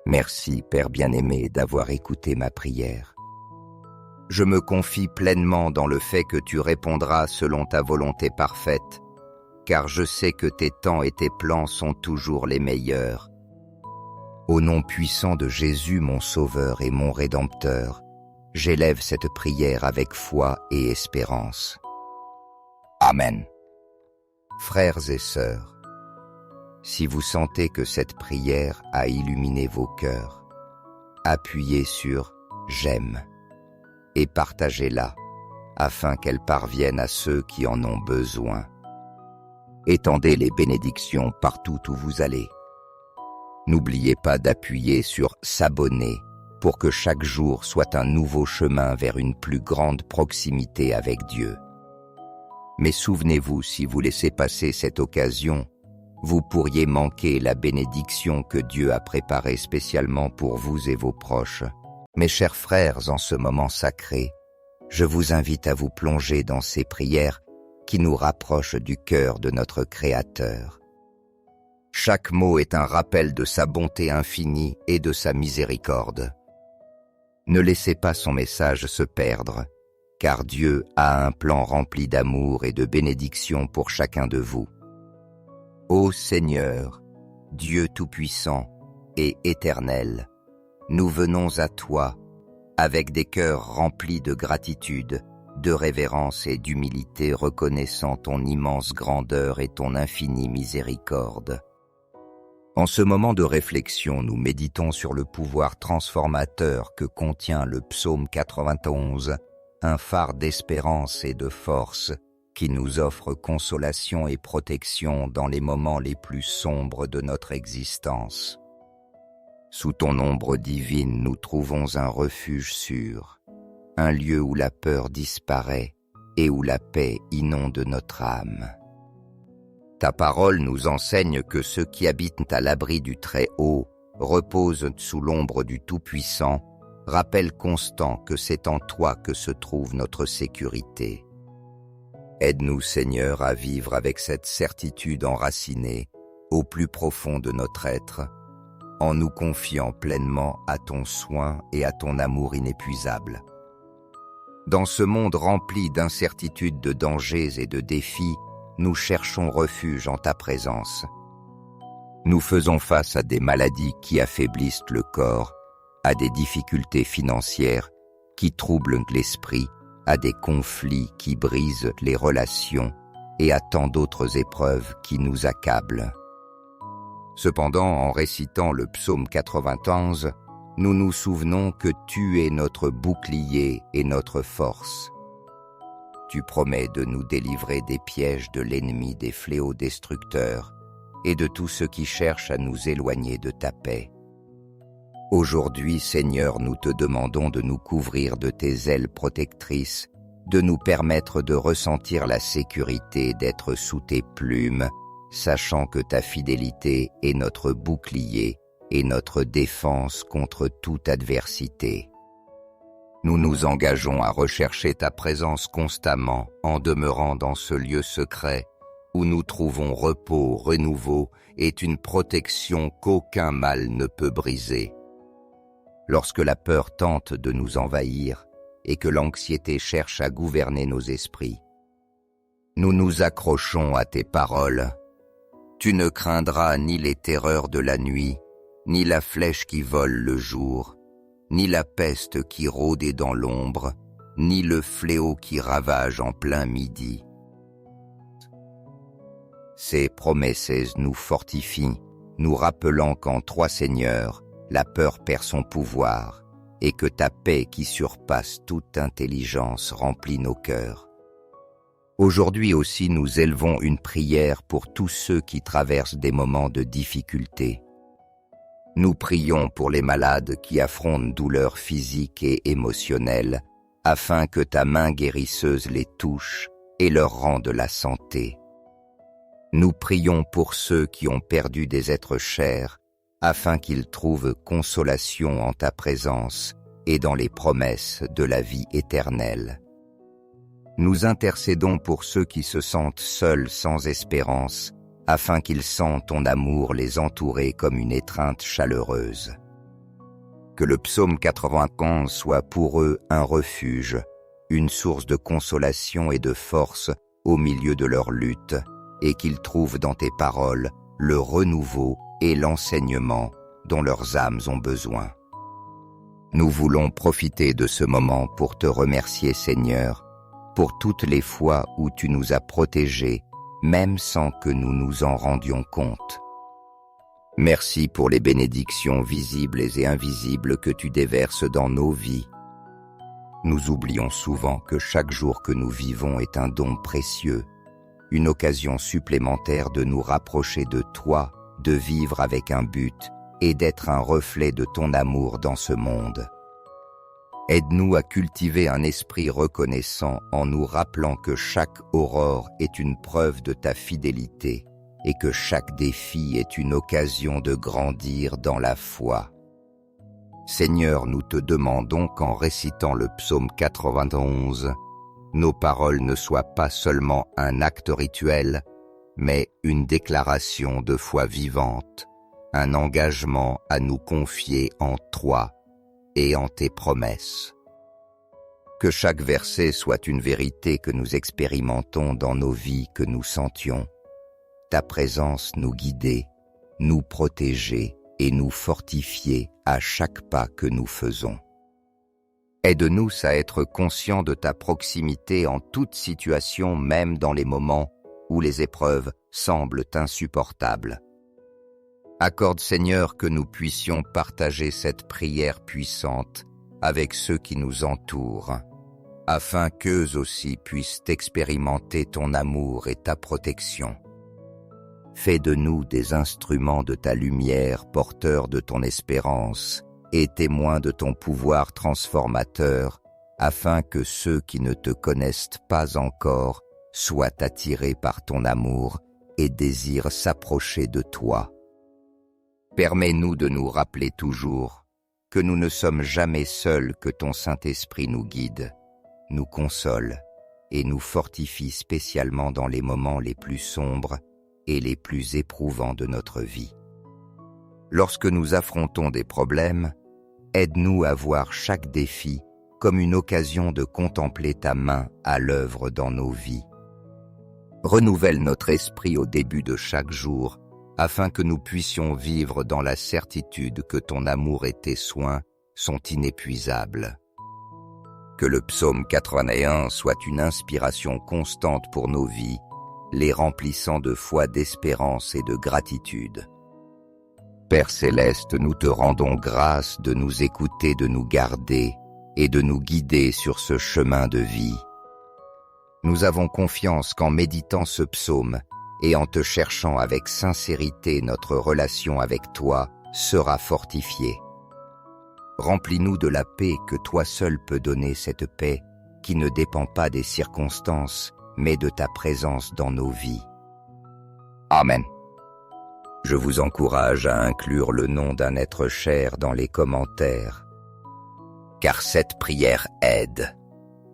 Merci, Père bien-aimé, d'avoir écouté ma prière. Je me confie pleinement dans le fait que tu répondras selon ta volonté parfaite, car je sais que tes temps et tes plans sont toujours les meilleurs. Au nom puissant de Jésus, mon Sauveur et mon Rédempteur, j'élève cette prière avec foi et espérance. Amen. Frères et sœurs, si vous sentez que cette prière a illuminé vos cœurs, appuyez sur « J'aime » et partagez-la afin qu'elle parvienne à ceux qui en ont besoin. Étendez les bénédictions partout où vous allez. N'oubliez pas d'appuyer sur « S'abonner » pour que chaque jour soit un nouveau chemin vers une plus grande proximité avec Dieu. Mais souvenez-vous, si vous laissez passer cette occasion, vous pourriez manquer la bénédiction que Dieu a préparée spécialement pour vous et vos proches. Mes chers frères, en ce moment sacré, je vous invite à vous plonger dans ces prières qui nous rapprochent du cœur de notre Créateur. Chaque mot est un rappel de sa bonté infinie et de sa miséricorde. Ne laissez pas son message se perdre, car Dieu a un plan rempli d'amour et de bénédiction pour chacun de vous. Ô Seigneur, Dieu Tout-Puissant et Éternel, nous venons à toi avec des cœurs remplis de gratitude, de révérence et d'humilité, reconnaissant ton immense grandeur et ton infinie miséricorde. En ce moment de réflexion, nous méditons sur le pouvoir transformateur que contient le psaume 91, un phare d'espérance et de force qui nous offre consolation et protection dans les moments les plus sombres de notre existence. Sous ton ombre divine, nous trouvons un refuge sûr, un lieu où la peur disparaît et où la paix inonde notre âme. Ta parole nous enseigne que ceux qui habitent à l'abri du Très-Haut reposent sous l'ombre du Tout-Puissant, rappel constant que c'est en toi que se trouve notre sécurité. Aide-nous, Seigneur, à vivre avec cette certitude enracinée au plus profond de notre être, en nous confiant pleinement à ton soin et à ton amour inépuisable. Dans ce monde rempli d'incertitudes, de dangers et de défis, nous cherchons refuge en ta présence. Nous faisons face à des maladies qui affaiblissent le corps, à des difficultés financières qui troublent l'esprit, à des conflits qui brisent les relations et à tant d'autres épreuves qui nous accablent. Cependant, en récitant le psaume 91, nous nous souvenons que tu es notre bouclier et notre force. Tu promets de nous délivrer des pièges de l'ennemi, des fléaux destructeurs et de tous ceux qui cherchent à nous éloigner de ta paix. Aujourd'hui, Seigneur, nous te demandons de nous couvrir de tes ailes protectrices, de nous permettre de ressentir la sécurité d'être sous tes plumes, sachant que ta fidélité est notre bouclier et notre défense contre toute adversité. Nous nous engageons à rechercher ta présence constamment en demeurant dans ce lieu secret où nous trouvons repos, renouveau et une protection qu'aucun mal ne peut briser. Lorsque la peur tente de nous envahir et que l'anxiété cherche à gouverner nos esprits, nous nous accrochons à tes paroles. Tu ne craindras ni les terreurs de la nuit, ni la flèche qui vole le jour, ni la peste qui rôde dans l'ombre, ni le fléau qui ravage en plein midi. Ces promesses nous fortifient, nous rappelant qu'en toi, Seigneur, la peur perd son pouvoir et que ta paix qui surpasse toute intelligence remplit nos cœurs. Aujourd'hui aussi, nous élevons une prière pour tous ceux qui traversent des moments de difficulté. Nous prions pour les malades qui affrontent douleurs physiques et émotionnelles, afin que ta main guérisseuse les touche et leur rende la santé. Nous prions pour ceux qui ont perdu des êtres chers, afin qu'ils trouvent consolation en ta présence et dans les promesses de la vie éternelle. Nous intercédons pour ceux qui se sentent seuls sans espérance, afin qu'ils sentent ton amour les entourer comme une étreinte chaleureuse. Que le psaume 91 soit pour eux un refuge, une source de consolation et de force au milieu de leur lutte, et qu'ils trouvent dans tes paroles le renouveau et l'enseignement dont leurs âmes ont besoin. Nous voulons profiter de ce moment pour te remercier, Seigneur, pour toutes les fois où tu nous as protégés, même sans que nous nous en rendions compte. Merci pour les bénédictions visibles et invisibles que tu déverses dans nos vies. Nous oublions souvent que chaque jour que nous vivons est un don précieux, une occasion supplémentaire de nous rapprocher de toi, de vivre avec un but et d'être un reflet de ton amour dans ce monde. Aide-nous à cultiver un esprit reconnaissant en nous rappelant que chaque aurore est une preuve de ta fidélité et que chaque défi est une occasion de grandir dans la foi. Seigneur, nous te demandons qu'en récitant le psaume 91, nos paroles ne soient pas seulement un acte rituel, mais une déclaration de foi vivante, un engagement à nous confier en toi et en tes promesses. Que chaque verset soit une vérité que nous expérimentons dans nos vies, que nous sentions. Ta présence nous guider, nous protéger et nous fortifier à chaque pas que nous faisons. Aide-nous à être conscients de ta proximité en toute situation, même dans les moments où les épreuves semblent insupportables. Accorde, Seigneur, que nous puissions partager cette prière puissante avec ceux qui nous entourent, afin qu'eux aussi puissent expérimenter ton amour et ta protection. Fais de nous des instruments de ta lumière, porteurs de ton espérance et témoins de ton pouvoir transformateur, afin que ceux qui ne te connaissent pas encore soient attirés par ton amour et désirent s'approcher de toi. Permets-nous de nous rappeler toujours que nous ne sommes jamais seuls, que ton Saint-Esprit nous guide, nous console et nous fortifie spécialement dans les moments les plus sombres et les plus éprouvants de notre vie. Lorsque nous affrontons des problèmes, aide-nous à voir chaque défi comme une occasion de contempler ta main à l'œuvre dans nos vies. Renouvelle notre esprit au début de chaque jour, afin que nous puissions vivre dans la certitude que ton amour et tes soins sont inépuisables. Que le psaume 81 soit une inspiration constante pour nos vies, les remplissant de foi, d'espérance et de gratitude. Père céleste, nous te rendons grâce de nous écouter, de nous garder et de nous guider sur ce chemin de vie. Nous avons confiance qu'en méditant ce psaume, et en te cherchant avec sincérité, notre relation avec toi sera fortifiée. Remplis-nous de la paix que toi seul peux donner, cette paix qui ne dépend pas des circonstances, mais de ta présence dans nos vies. Amen. Je vous encourage à inclure le nom d'un être cher dans les commentaires, car cette prière aide.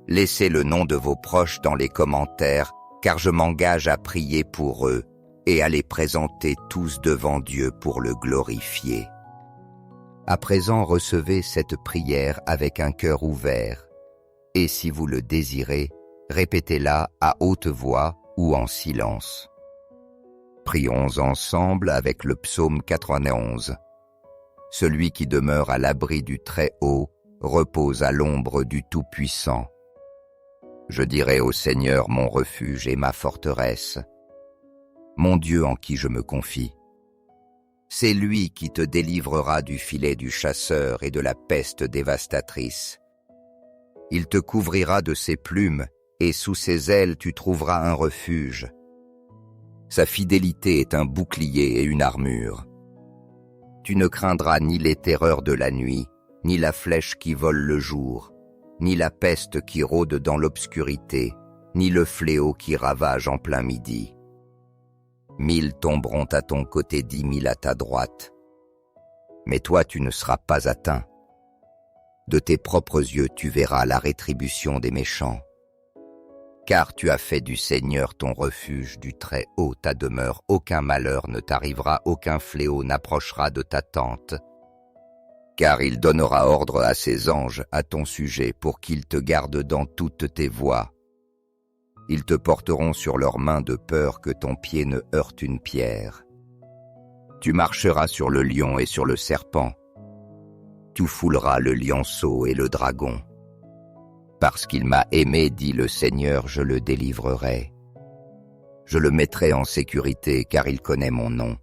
Laissez le nom de vos proches dans les commentaires, car je m'engage à prier pour eux et à les présenter tous devant Dieu pour le glorifier. À présent, recevez cette prière avec un cœur ouvert, et si vous le désirez, répétez-la à haute voix ou en silence. Prions ensemble avec le psaume 91. Celui qui demeure à l'abri du Très-Haut repose à l'ombre du Tout-Puissant. Je dirai au Seigneur mon refuge et ma forteresse, mon Dieu en qui je me confie. C'est lui qui te délivrera du filet du chasseur et de la peste dévastatrice. Il te couvrira de ses plumes et sous ses ailes tu trouveras un refuge. Sa fidélité est un bouclier et une armure. Tu ne craindras ni les terreurs de la nuit, ni la flèche qui vole le jour, ni la peste qui rôde dans l'obscurité, ni le fléau qui ravage en plein midi. 1000 tomberont à ton côté, 10 000 à ta droite. Mais toi tu ne seras pas atteint. De tes propres yeux tu verras la rétribution des méchants. Car tu as fait du Seigneur ton refuge, du Très-Haut ta demeure. Aucun malheur ne t'arrivera, aucun fléau n'approchera de ta tente. Car il donnera ordre à ses anges à ton sujet pour qu'ils te gardent dans toutes tes voies. Ils te porteront sur leurs mains de peur que ton pied ne heurte une pierre. Tu marcheras sur le lion et sur le serpent. Tu fouleras le lionceau et le dragon. Parce qu'il m'a aimé, dit le Seigneur, je le délivrerai. Je le mettrai en sécurité, car il connaît mon nom.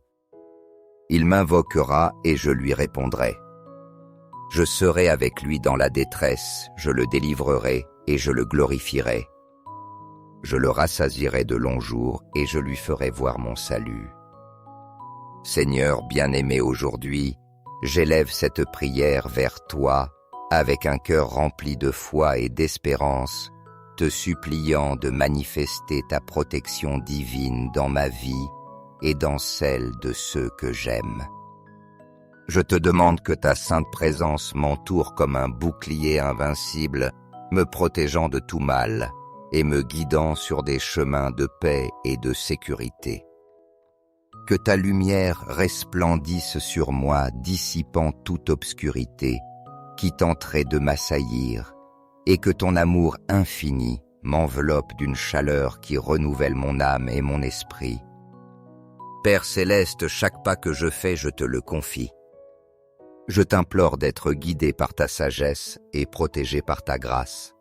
Il m'invoquera et je lui répondrai. Je serai avec lui dans la détresse, je le délivrerai et je le glorifierai. Je le rassasierai de longs jours et je lui ferai voir mon salut. Seigneur bien-aimé, aujourd'hui, j'élève cette prière vers toi avec un cœur rempli de foi et d'espérance, te suppliant de manifester ta protection divine dans ma vie et dans celle de ceux que j'aime. Je te demande que ta sainte présence m'entoure comme un bouclier invincible, me protégeant de tout mal et me guidant sur des chemins de paix et de sécurité. Que ta lumière resplendisse sur moi, dissipant toute obscurité qui tenterait de m'assaillir, et que ton amour infini m'enveloppe d'une chaleur qui renouvelle mon âme et mon esprit. Père céleste, chaque pas que je fais, je te le confie. Je t'implore d'être guidé par ta sagesse et protégé par ta grâce.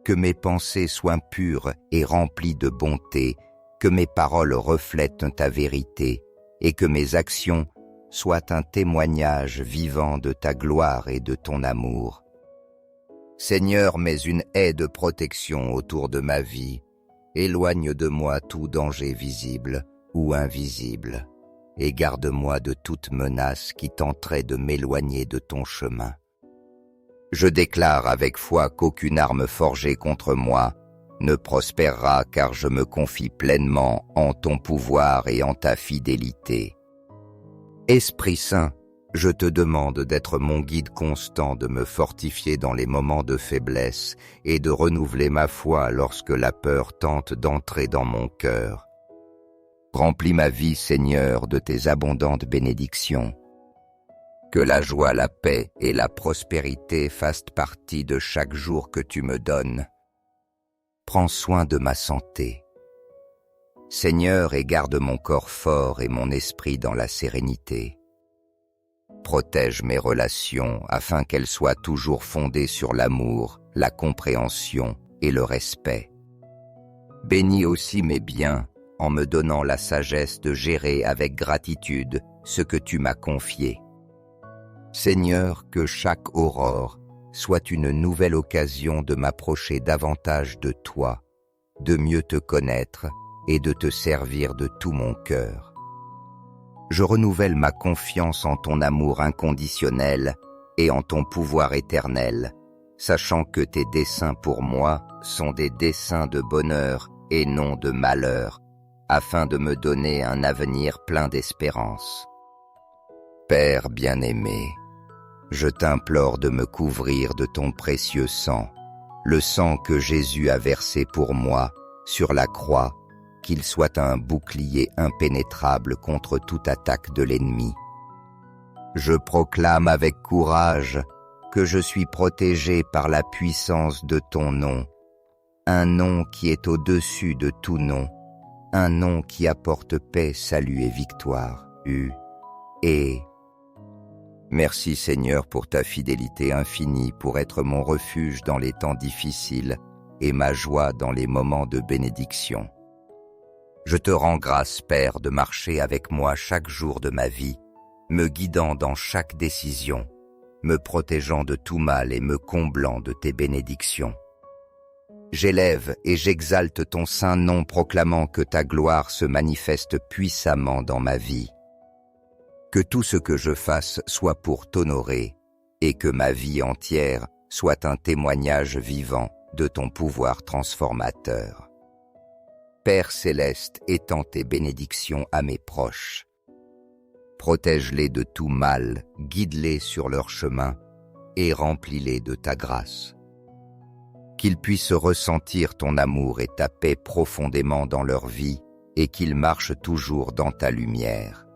Que mes pensées soient pures et remplies de bonté, que mes paroles reflètent ta vérité et que mes actions soient un témoignage vivant de ta gloire et de ton amour. Seigneur, mets une haie de protection autour de ma vie, éloigne de moi tout danger visible ou invisible, et garde-moi de toute menace qui tenterait de m'éloigner de ton chemin. Je déclare avec foi qu'aucune arme forgée contre moi ne prospérera, car je me confie pleinement en ton pouvoir et en ta fidélité. Esprit Saint, je te demande d'être mon guide constant, de me fortifier dans les moments de faiblesse et de renouveler ma foi lorsque la peur tente d'entrer dans mon cœur. Remplis ma vie, Seigneur, de tes abondantes bénédictions. Que la joie, la paix et la prospérité fassent partie de chaque jour que tu me donnes. Prends soin de ma santé. Seigneur, et garde mon corps fort et mon esprit dans la sérénité. Protège mes relations afin qu'elles soient toujours fondées sur l'amour, la compréhension et le respect. Bénis aussi mes biens en me donnant la sagesse de gérer avec gratitude ce que tu m'as confié. Seigneur, que chaque aurore soit une nouvelle occasion de m'approcher davantage de toi, de mieux te connaître et de te servir de tout mon cœur. Je renouvelle ma confiance en ton amour inconditionnel et en ton pouvoir éternel, sachant que tes desseins pour moi sont des desseins de bonheur et non de malheur, afin de me donner un avenir plein d'espérance. Père bien-aimé, je t'implore de me couvrir de ton précieux sang, le sang que Jésus a versé pour moi sur la croix, qu'il soit un bouclier impénétrable contre toute attaque de l'ennemi. Je proclame avec courage que je suis protégé par la puissance de ton nom, un nom qui est au-dessus de tout nom, un nom qui apporte paix, salut et victoire. Merci Seigneur pour ta fidélité infinie, pour être mon refuge dans les temps difficiles et ma joie dans les moments de bénédiction. Je te rends grâce, Père, de marcher avec moi chaque jour de ma vie, me guidant dans chaque décision, me protégeant de tout mal et me comblant de tes bénédictions. J'élève et j'exalte ton saint nom proclamant que ta gloire se manifeste puissamment dans ma vie. Que tout ce que je fasse soit pour t'honorer et que ma vie entière soit un témoignage vivant de ton pouvoir transformateur. Père céleste, étends tes bénédictions à mes proches. Protège-les de tout mal, guide-les sur leur chemin et remplis-les de ta grâce. Qu'ils puissent ressentir ton amour et ta paix profondément dans leur vie et qu'ils marchent toujours dans ta lumière.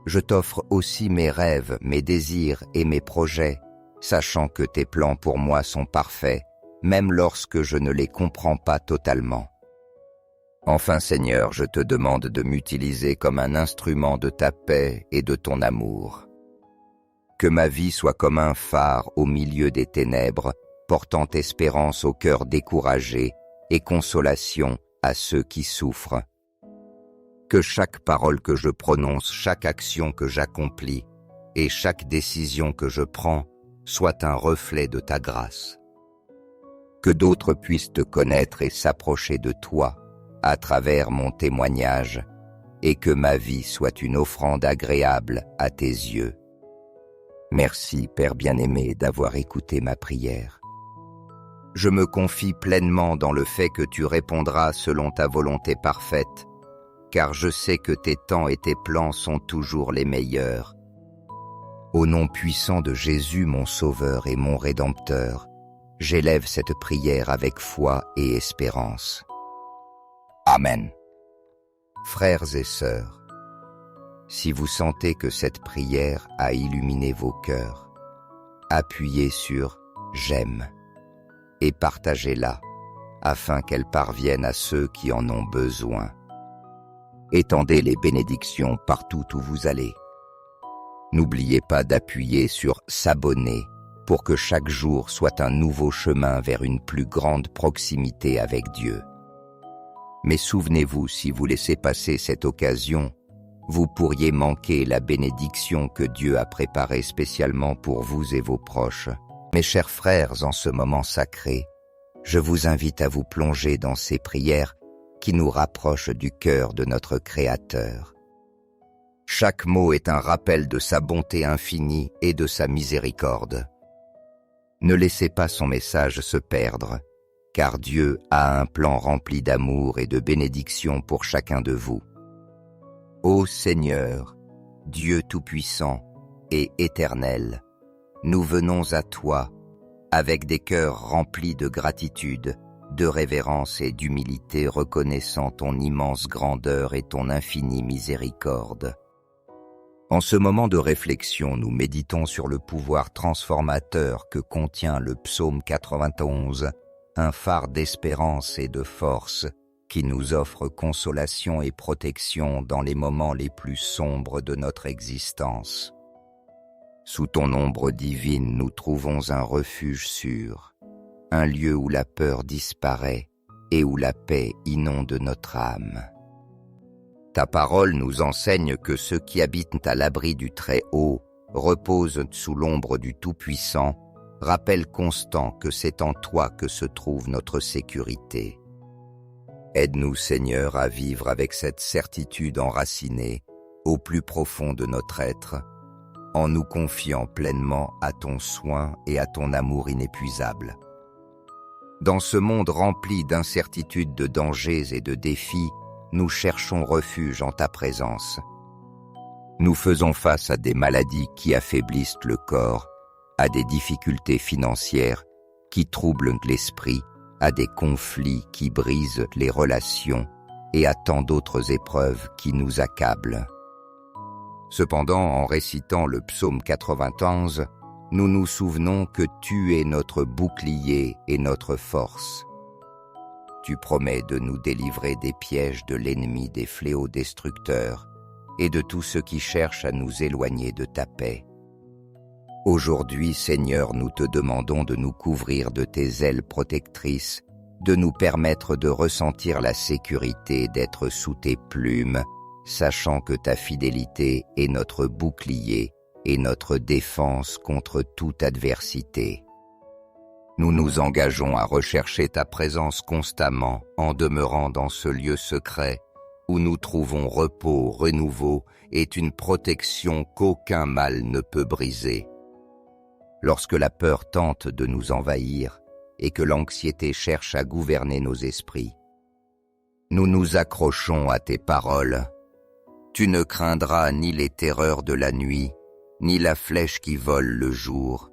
Je t'offre aussi mes rêves, mes désirs et mes projets, sachant que tes plans pour moi sont parfaits, même lorsque je ne les comprends pas totalement. Enfin Seigneur, je te demande de m'utiliser comme un instrument de ta paix et de ton amour. Que ma vie soit comme un phare au milieu des ténèbres, portant espérance au cœur découragé et consolation à ceux qui souffrent. Que chaque parole que je prononce, chaque action que j'accomplis et chaque décision que je prends soit un reflet de ta grâce. Que d'autres puissent te connaître et s'approcher de toi à travers mon témoignage et que ma vie soit une offrande agréable à tes yeux. Merci, Père bien-aimé, d'avoir écouté ma prière. Je me confie pleinement dans le fait que tu répondras selon ta volonté parfaite, car je sais que tes temps et tes plans sont toujours les meilleurs. Au nom puissant de Jésus, mon Sauveur et mon Rédempteur, j'élève cette prière avec foi et espérance. Amen. Frères et sœurs, si vous sentez que cette prière a illuminé vos cœurs, appuyez sur « J'aime » et partagez-la afin qu'elle parvienne à ceux qui en ont besoin. Étendez les bénédictions partout où vous allez. N'oubliez pas d'appuyer sur « S'abonner » pour que chaque jour soit un nouveau chemin vers une plus grande proximité avec Dieu. Mais souvenez-vous, si vous laissez passer cette occasion, vous pourriez manquer la bénédiction que Dieu a préparée spécialement pour vous et vos proches. Mes chers frères, en ce moment sacré, je vous invite à vous plonger dans ces prières qui nous rapprochent du cœur de notre Créateur. Chaque mot est un rappel de sa bonté infinie et de sa miséricorde. Ne laissez pas son message se perdre, car Dieu a un plan rempli d'amour et de bénédiction pour chacun de vous. Ô Seigneur, Dieu Tout-Puissant et Éternel, nous venons à toi avec des cœurs remplis de gratitude, de révérence et d'humilité, reconnaissant ton immense grandeur et ton infinie miséricorde. En ce moment de réflexion, nous méditons sur le pouvoir transformateur que contient le psaume 91, un phare d'espérance et de force qui nous offre consolation et protection dans les moments les plus sombres de notre existence. Sous ton ombre divine, nous trouvons un refuge sûr, un lieu où la peur disparaît et où la paix inonde notre âme. Ta parole nous enseigne que ceux qui habitent à l'abri du Très-Haut reposent sous l'ombre du Tout-Puissant, rappel constant que c'est en toi que se trouve notre sécurité. Aide-nous, Seigneur, à vivre avec cette certitude enracinée au plus profond de notre être, en nous confiant pleinement à ton soin et à ton amour inépuisable. Dans ce monde rempli d'incertitudes, de dangers et de défis, nous cherchons refuge en ta présence. Nous faisons face à des maladies qui affaiblissent le corps, à des difficultés financières qui troublent l'esprit, à des conflits qui brisent les relations et à tant d'autres épreuves qui nous accablent. Cependant, en récitant le psaume 91, nous nous souvenons que tu es notre bouclier et notre force. Tu promets de nous délivrer des pièges de l'ennemi, des fléaux destructeurs et de tous ceux qui cherchent à nous éloigner de ta paix. Aujourd'hui, Seigneur, nous te demandons de nous couvrir de tes ailes protectrices, de nous permettre de ressentir la sécurité d'être sous tes plumes, sachant que ta fidélité est notre bouclier et notre défense contre toute adversité. Nous nous engageons à rechercher ta présence constamment en demeurant dans ce lieu secret où nous trouvons repos, renouveau et une protection qu'aucun mal ne peut briser. Lorsque la peur tente de nous envahir et que l'anxiété cherche à gouverner nos esprits, nous nous accrochons à tes paroles. Tu ne craindras ni les terreurs de la nuit, ni la flèche qui vole le jour,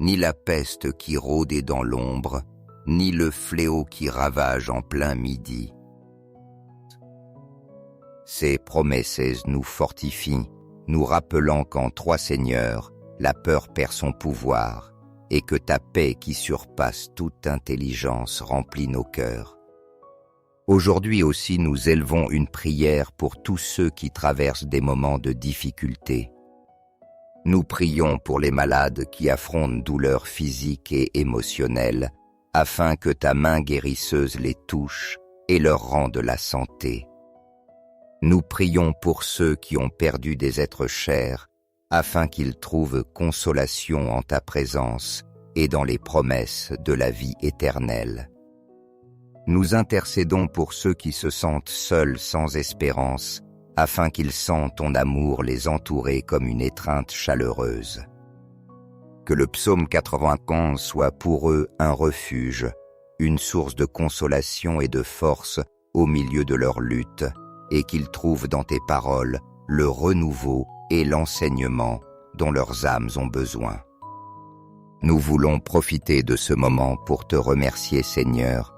ni la peste qui rôde dans l'ombre, ni le fléau qui ravage en plein midi. Ces promesses nous fortifient, nous rappelant qu'en toi, Seigneur, la peur perd son pouvoir et que ta paix qui surpasse toute intelligence remplit nos cœurs. Aujourd'hui aussi, nous élevons une prière pour tous ceux qui traversent des moments de difficulté. Nous prions pour les malades qui affrontent douleurs physiques et émotionnelles, afin que ta main guérisseuse les touche et leur rende la santé. Nous prions pour ceux qui ont perdu des êtres chers, afin qu'ils trouvent consolation en ta présence et dans les promesses de la vie éternelle. Nous intercédons pour ceux qui se sentent seuls sans espérance, afin qu'ils sentent ton amour les entourer comme une étreinte chaleureuse. Que le psaume 95 soit pour eux un refuge, une source de consolation et de force au milieu de leur lutte, et qu'ils trouvent dans tes paroles le renouveau et l'enseignement dont leurs âmes ont besoin. Nous voulons profiter de ce moment pour te remercier, Seigneur,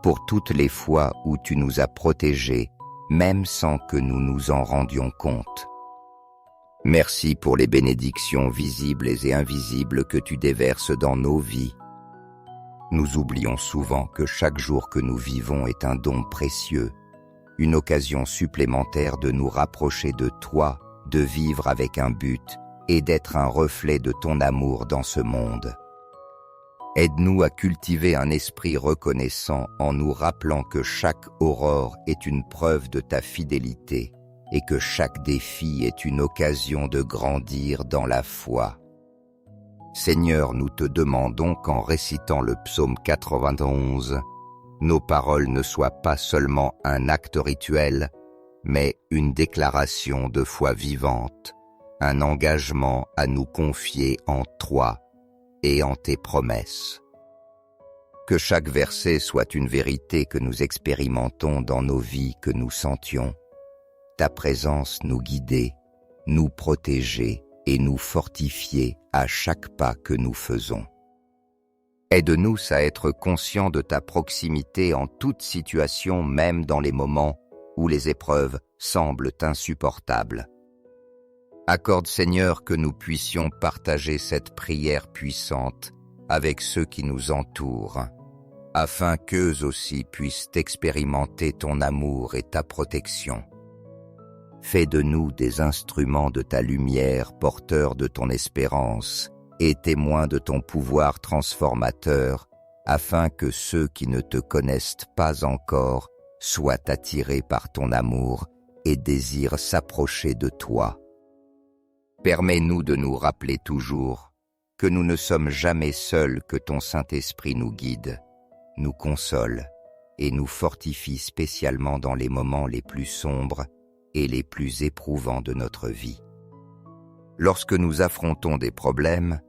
pour toutes les fois où tu nous as protégés, même sans que nous nous en rendions compte. Merci pour les bénédictions visibles et invisibles que tu déverses dans nos vies. Nous oublions souvent que chaque jour que nous vivons est un don précieux, une occasion supplémentaire de nous rapprocher de toi, de vivre avec un but et d'être un reflet de ton amour dans ce monde. Aide-nous à cultiver un esprit reconnaissant en nous rappelant que chaque aurore est une preuve de ta fidélité et que chaque défi est une occasion de grandir dans la foi. Seigneur, nous te demandons qu'en récitant le psaume 91, nos paroles ne soient pas seulement un acte rituel, mais une déclaration de foi vivante, un engagement à nous confier en toi et en tes promesses. Que chaque verset soit une vérité que nous expérimentons dans nos vies, que nous sentions, ta présence nous guider, nous protéger et nous fortifier à chaque pas que nous faisons. Aide-nous à être conscients de ta proximité en toute situation, même dans les moments où les épreuves semblent insupportables. Accorde, Seigneur, que nous puissions partager cette prière puissante avec ceux qui nous entourent, afin qu'eux aussi puissent expérimenter ton amour et ta protection. Fais de nous des instruments de ta lumière, porteurs de ton espérance et témoins de ton pouvoir transformateur, afin que ceux qui ne te connaissent pas encore soient attirés par ton amour et désirent s'approcher de toi. Permets-nous de nous rappeler toujours que nous ne sommes jamais seuls, que ton Saint-Esprit nous guide, nous console et nous fortifie spécialement dans les moments les plus sombres et les plus éprouvants de notre vie. Lorsque nous affrontons des problèmes,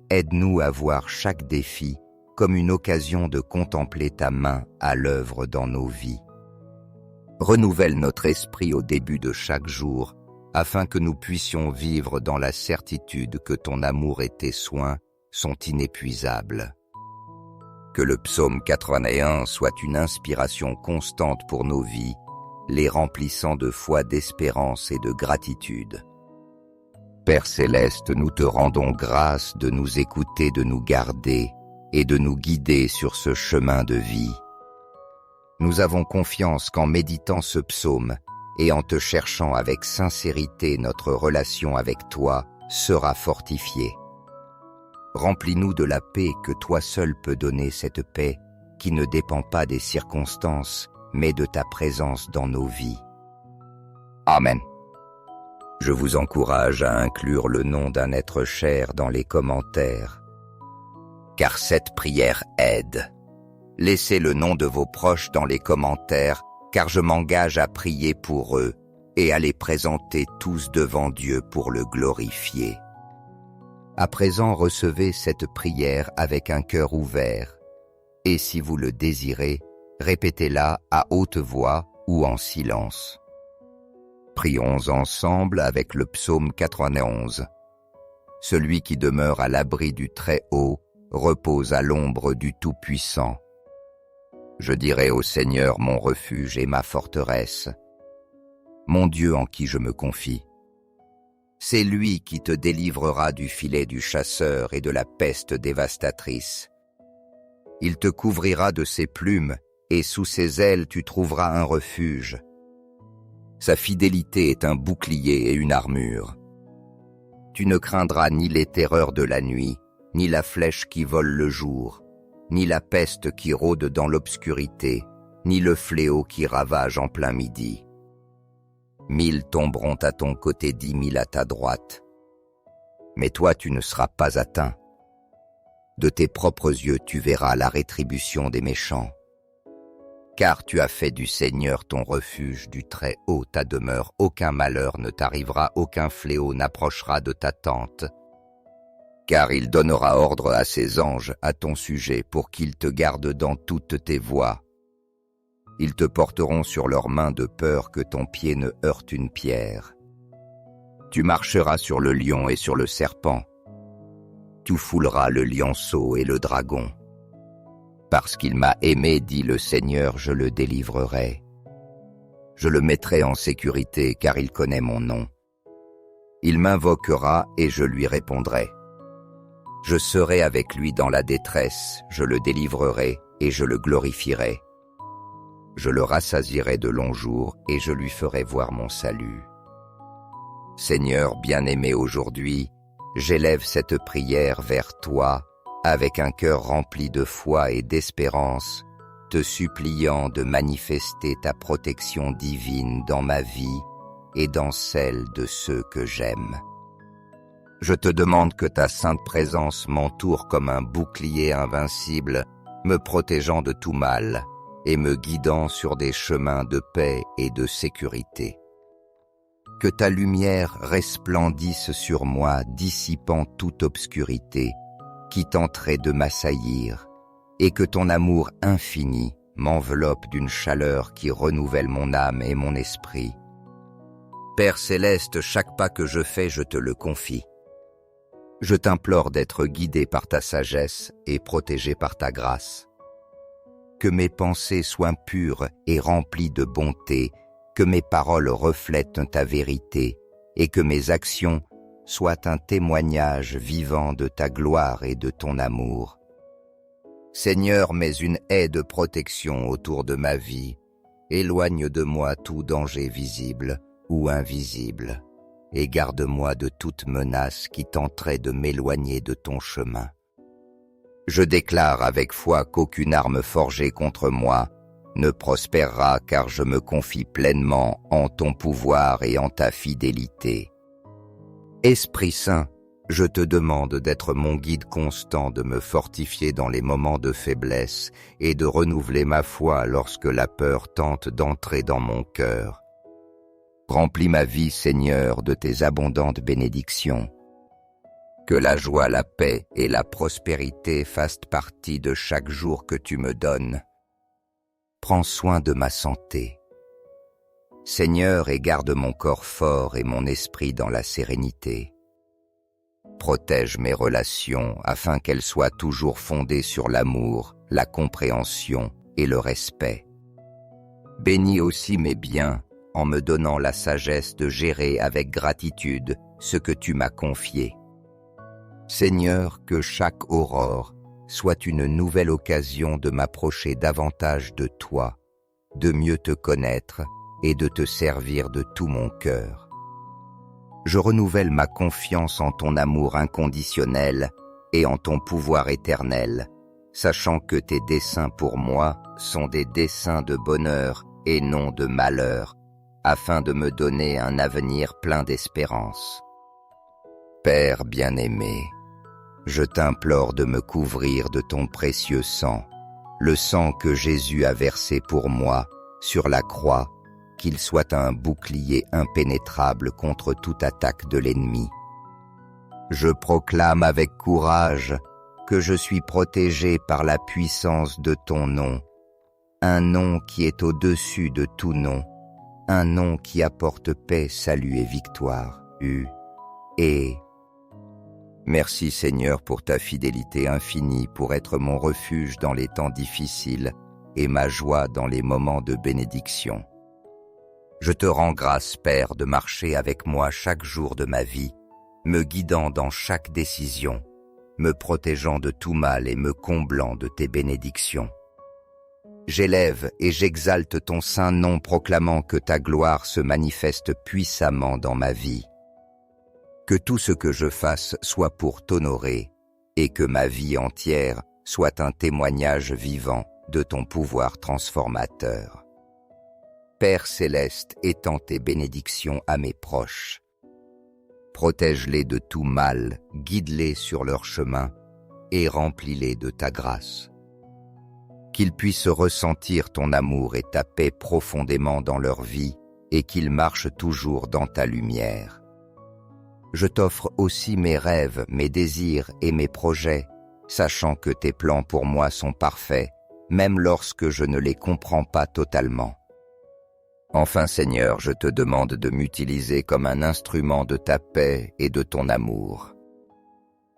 aide-nous à voir chaque défi comme une occasion de contempler ta main à l'œuvre dans nos vies. Renouvelle notre esprit au début de chaque jour, afin que nous puissions vivre dans la certitude que ton amour et tes soins sont inépuisables. Que le psaume 81 soit une inspiration constante pour nos vies, les remplissant de foi, d'espérance et de gratitude. Père céleste, nous te rendons grâce de nous écouter, de nous garder et de nous guider sur ce chemin de vie. Nous avons confiance qu'en méditant ce psaume et en te cherchant avec sincérité, notre relation avec toi sera fortifiée. Remplis-nous de la paix que toi seul peux donner, cette paix qui ne dépend pas des circonstances, mais de ta présence dans nos vies. Amen. Je vous encourage à inclure le nom d'un être cher dans les commentaires. car cette prière aide. Laissez le nom de vos proches dans les commentaires, car je m'engage à prier pour eux et à les présenter tous devant Dieu pour le glorifier. À présent, recevez cette prière avec un cœur ouvert, et si vous le désirez, répétez-la à haute voix ou en silence. Prions ensemble avec le psaume 91. Celui qui demeure à l'abri du Très-Haut repose à l'ombre du Tout-Puissant. Je dirai au Seigneur mon refuge et ma forteresse, mon Dieu en qui je me confie. C'est lui qui te délivrera du filet du chasseur et de la peste dévastatrice. Il te couvrira de ses plumes, et sous ses ailes tu trouveras un refuge. Sa fidélité est un bouclier et une armure. Tu ne craindras ni les terreurs de la nuit, ni la flèche qui vole le jour, ni la peste qui rôde dans l'obscurité, ni le fléau qui ravage en plein midi. 1000 tomberont à ton côté, 10 000 à ta droite. Mais toi tu ne seras pas atteint. De tes propres yeux tu verras la rétribution des méchants. Car tu as fait du Seigneur ton refuge, du Très-Haut ta demeure, aucun malheur ne t'arrivera, aucun fléau n'approchera de ta tente. Car il donnera ordre à ses anges à ton sujet pour qu'ils te gardent dans toutes tes voies. Ils te porteront sur leurs mains de peur que ton pied ne heurte une pierre. Tu marcheras sur le lion et sur le serpent. Tu fouleras le lionceau et le dragon. Parce qu'il m'a aimé, dit le Seigneur, je le délivrerai. Je le mettrai en sécurité, car il connaît mon nom. Il m'invoquera et je lui répondrai. Je serai avec lui dans la détresse, je le délivrerai et je le glorifierai. Je le rassasierai de longs jours et je lui ferai voir mon salut. Seigneur bien-aimé, aujourd'hui, j'élève cette prière vers toi avec un cœur rempli de foi et d'espérance, te suppliant de manifester ta protection divine dans ma vie et dans celle de ceux que j'aime. Je te demande que ta sainte présence m'entoure comme un bouclier invincible, me protégeant de tout mal et me guidant sur des chemins de paix et de sécurité. Que ta lumière resplendisse sur moi, dissipant toute obscurité qui tenterait de m'assaillir, et que ton amour infini m'enveloppe d'une chaleur qui renouvelle mon âme et mon esprit. Père céleste, chaque pas que je fais, je te le confie. Je t'implore d'être guidé par ta sagesse et protégé par ta grâce. Que mes pensées soient pures et remplies de bonté, que mes paroles reflètent ta vérité et que mes actions soient un témoignage vivant de ta gloire et de ton amour. Seigneur, mets une haie de protection autour de ma vie, éloigne de moi tout danger visible ou invisible, et garde-moi de toute menace qui tenterait de m'éloigner de ton chemin. Je déclare avec foi qu'aucune arme forgée contre moi ne prospérera, car je me confie pleinement en ton pouvoir et en ta fidélité. Esprit Saint, je te demande d'être mon guide constant, de me fortifier dans les moments de faiblesse et de renouveler ma foi lorsque la peur tente d'entrer dans mon cœur. Remplis ma vie, Seigneur, de tes abondantes bénédictions. Que la joie, la paix et la prospérité fassent partie de chaque jour que tu me donnes. Prends soin de ma santé. Seigneur, et garde mon corps fort et mon esprit dans la sérénité. Protège mes relations afin qu'elles soient toujours fondées sur l'amour, la compréhension et le respect. Bénis aussi mes biens en me donnant la sagesse de gérer avec gratitude ce que tu m'as confié. Seigneur, que chaque aurore soit une nouvelle occasion de m'approcher davantage de toi, de mieux te connaître et de te servir de tout mon cœur. Je renouvelle ma confiance en ton amour inconditionnel et en ton pouvoir éternel, sachant que tes desseins pour moi sont des desseins de bonheur et non de malheur, afin de me donner un avenir plein d'espérance. Père bien-aimé, Je t'implore de me couvrir de ton précieux sang, le sang que Jésus a versé pour moi sur la croix, qu'il soit un bouclier impénétrable contre toute attaque de l'ennemi. Je proclame avec courage que je suis protégé par la puissance de ton nom, un nom qui est au-dessus de tout nom, un nom qui apporte paix, salut et victoire. Merci Seigneur pour ta fidélité infinie, pour être mon refuge dans les temps difficiles et ma joie dans les moments de bénédiction. Je te rends grâce, Père, de marcher avec moi chaque jour de ma vie, me guidant dans chaque décision, me protégeant de tout mal et me comblant de tes bénédictions. J'élève et j'exalte ton saint nom, proclamant que ta gloire se manifeste puissamment dans ma vie. Que tout ce que je fasse soit pour t'honorer et que ma vie entière soit un témoignage vivant de ton pouvoir transformateur. Père céleste, étends tes bénédictions à mes proches. Protège-les de tout mal, guide-les sur leur chemin et remplis-les de ta grâce. Qu'ils puissent ressentir ton amour et ta paix profondément dans leur vie et qu'ils marchent toujours dans ta lumière. Je t'offre aussi mes rêves, mes désirs et mes projets, sachant que tes plans pour moi sont parfaits, même lorsque je ne les comprends pas totalement. Enfin Seigneur, je te demande de m'utiliser comme un instrument de ta paix et de ton amour.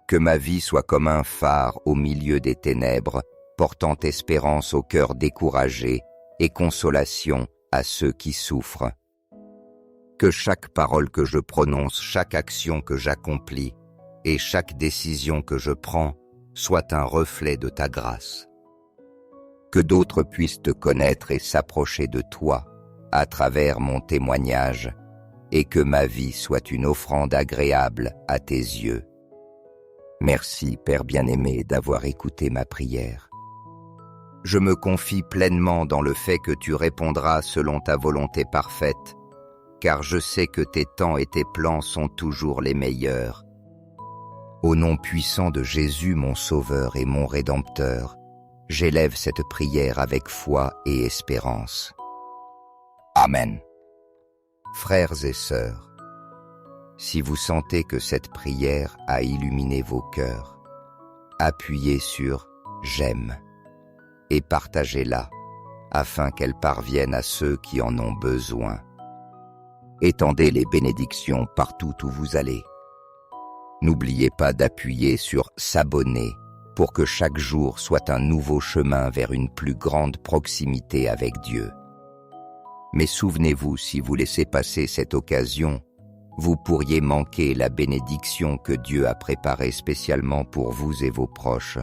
Que ma vie soit comme un phare au milieu des ténèbres, portant espérance au cœur découragé et consolation à ceux qui souffrent. Que chaque parole que je prononce, chaque action que j'accomplis et chaque décision que je prends soit un reflet de ta grâce. Que d'autres puissent te connaître et s'approcher de toi à travers mon témoignage et que ma vie soit une offrande agréable à tes yeux. Merci, Père bien-aimé, d'avoir écouté ma prière. Je me confie pleinement dans le fait que tu répondras selon ta volonté parfaite, car je sais que tes temps et tes plans sont toujours les meilleurs. Au nom puissant de Jésus, mon Sauveur et mon Rédempteur, j'élève cette prière avec foi et espérance. Amen. Frères et sœurs, si vous sentez que cette prière a illuminé vos cœurs, appuyez sur « J'aime » et partagez-la afin qu'elle parvienne à ceux qui en ont besoin. Étendez les bénédictions partout où vous allez. N'oubliez pas d'appuyer sur « S'abonner » pour que chaque jour soit un nouveau chemin vers une plus grande proximité avec Dieu. Mais souvenez-vous, si vous laissez passer cette occasion, vous pourriez manquer la bénédiction que Dieu a préparée spécialement pour vous et vos proches.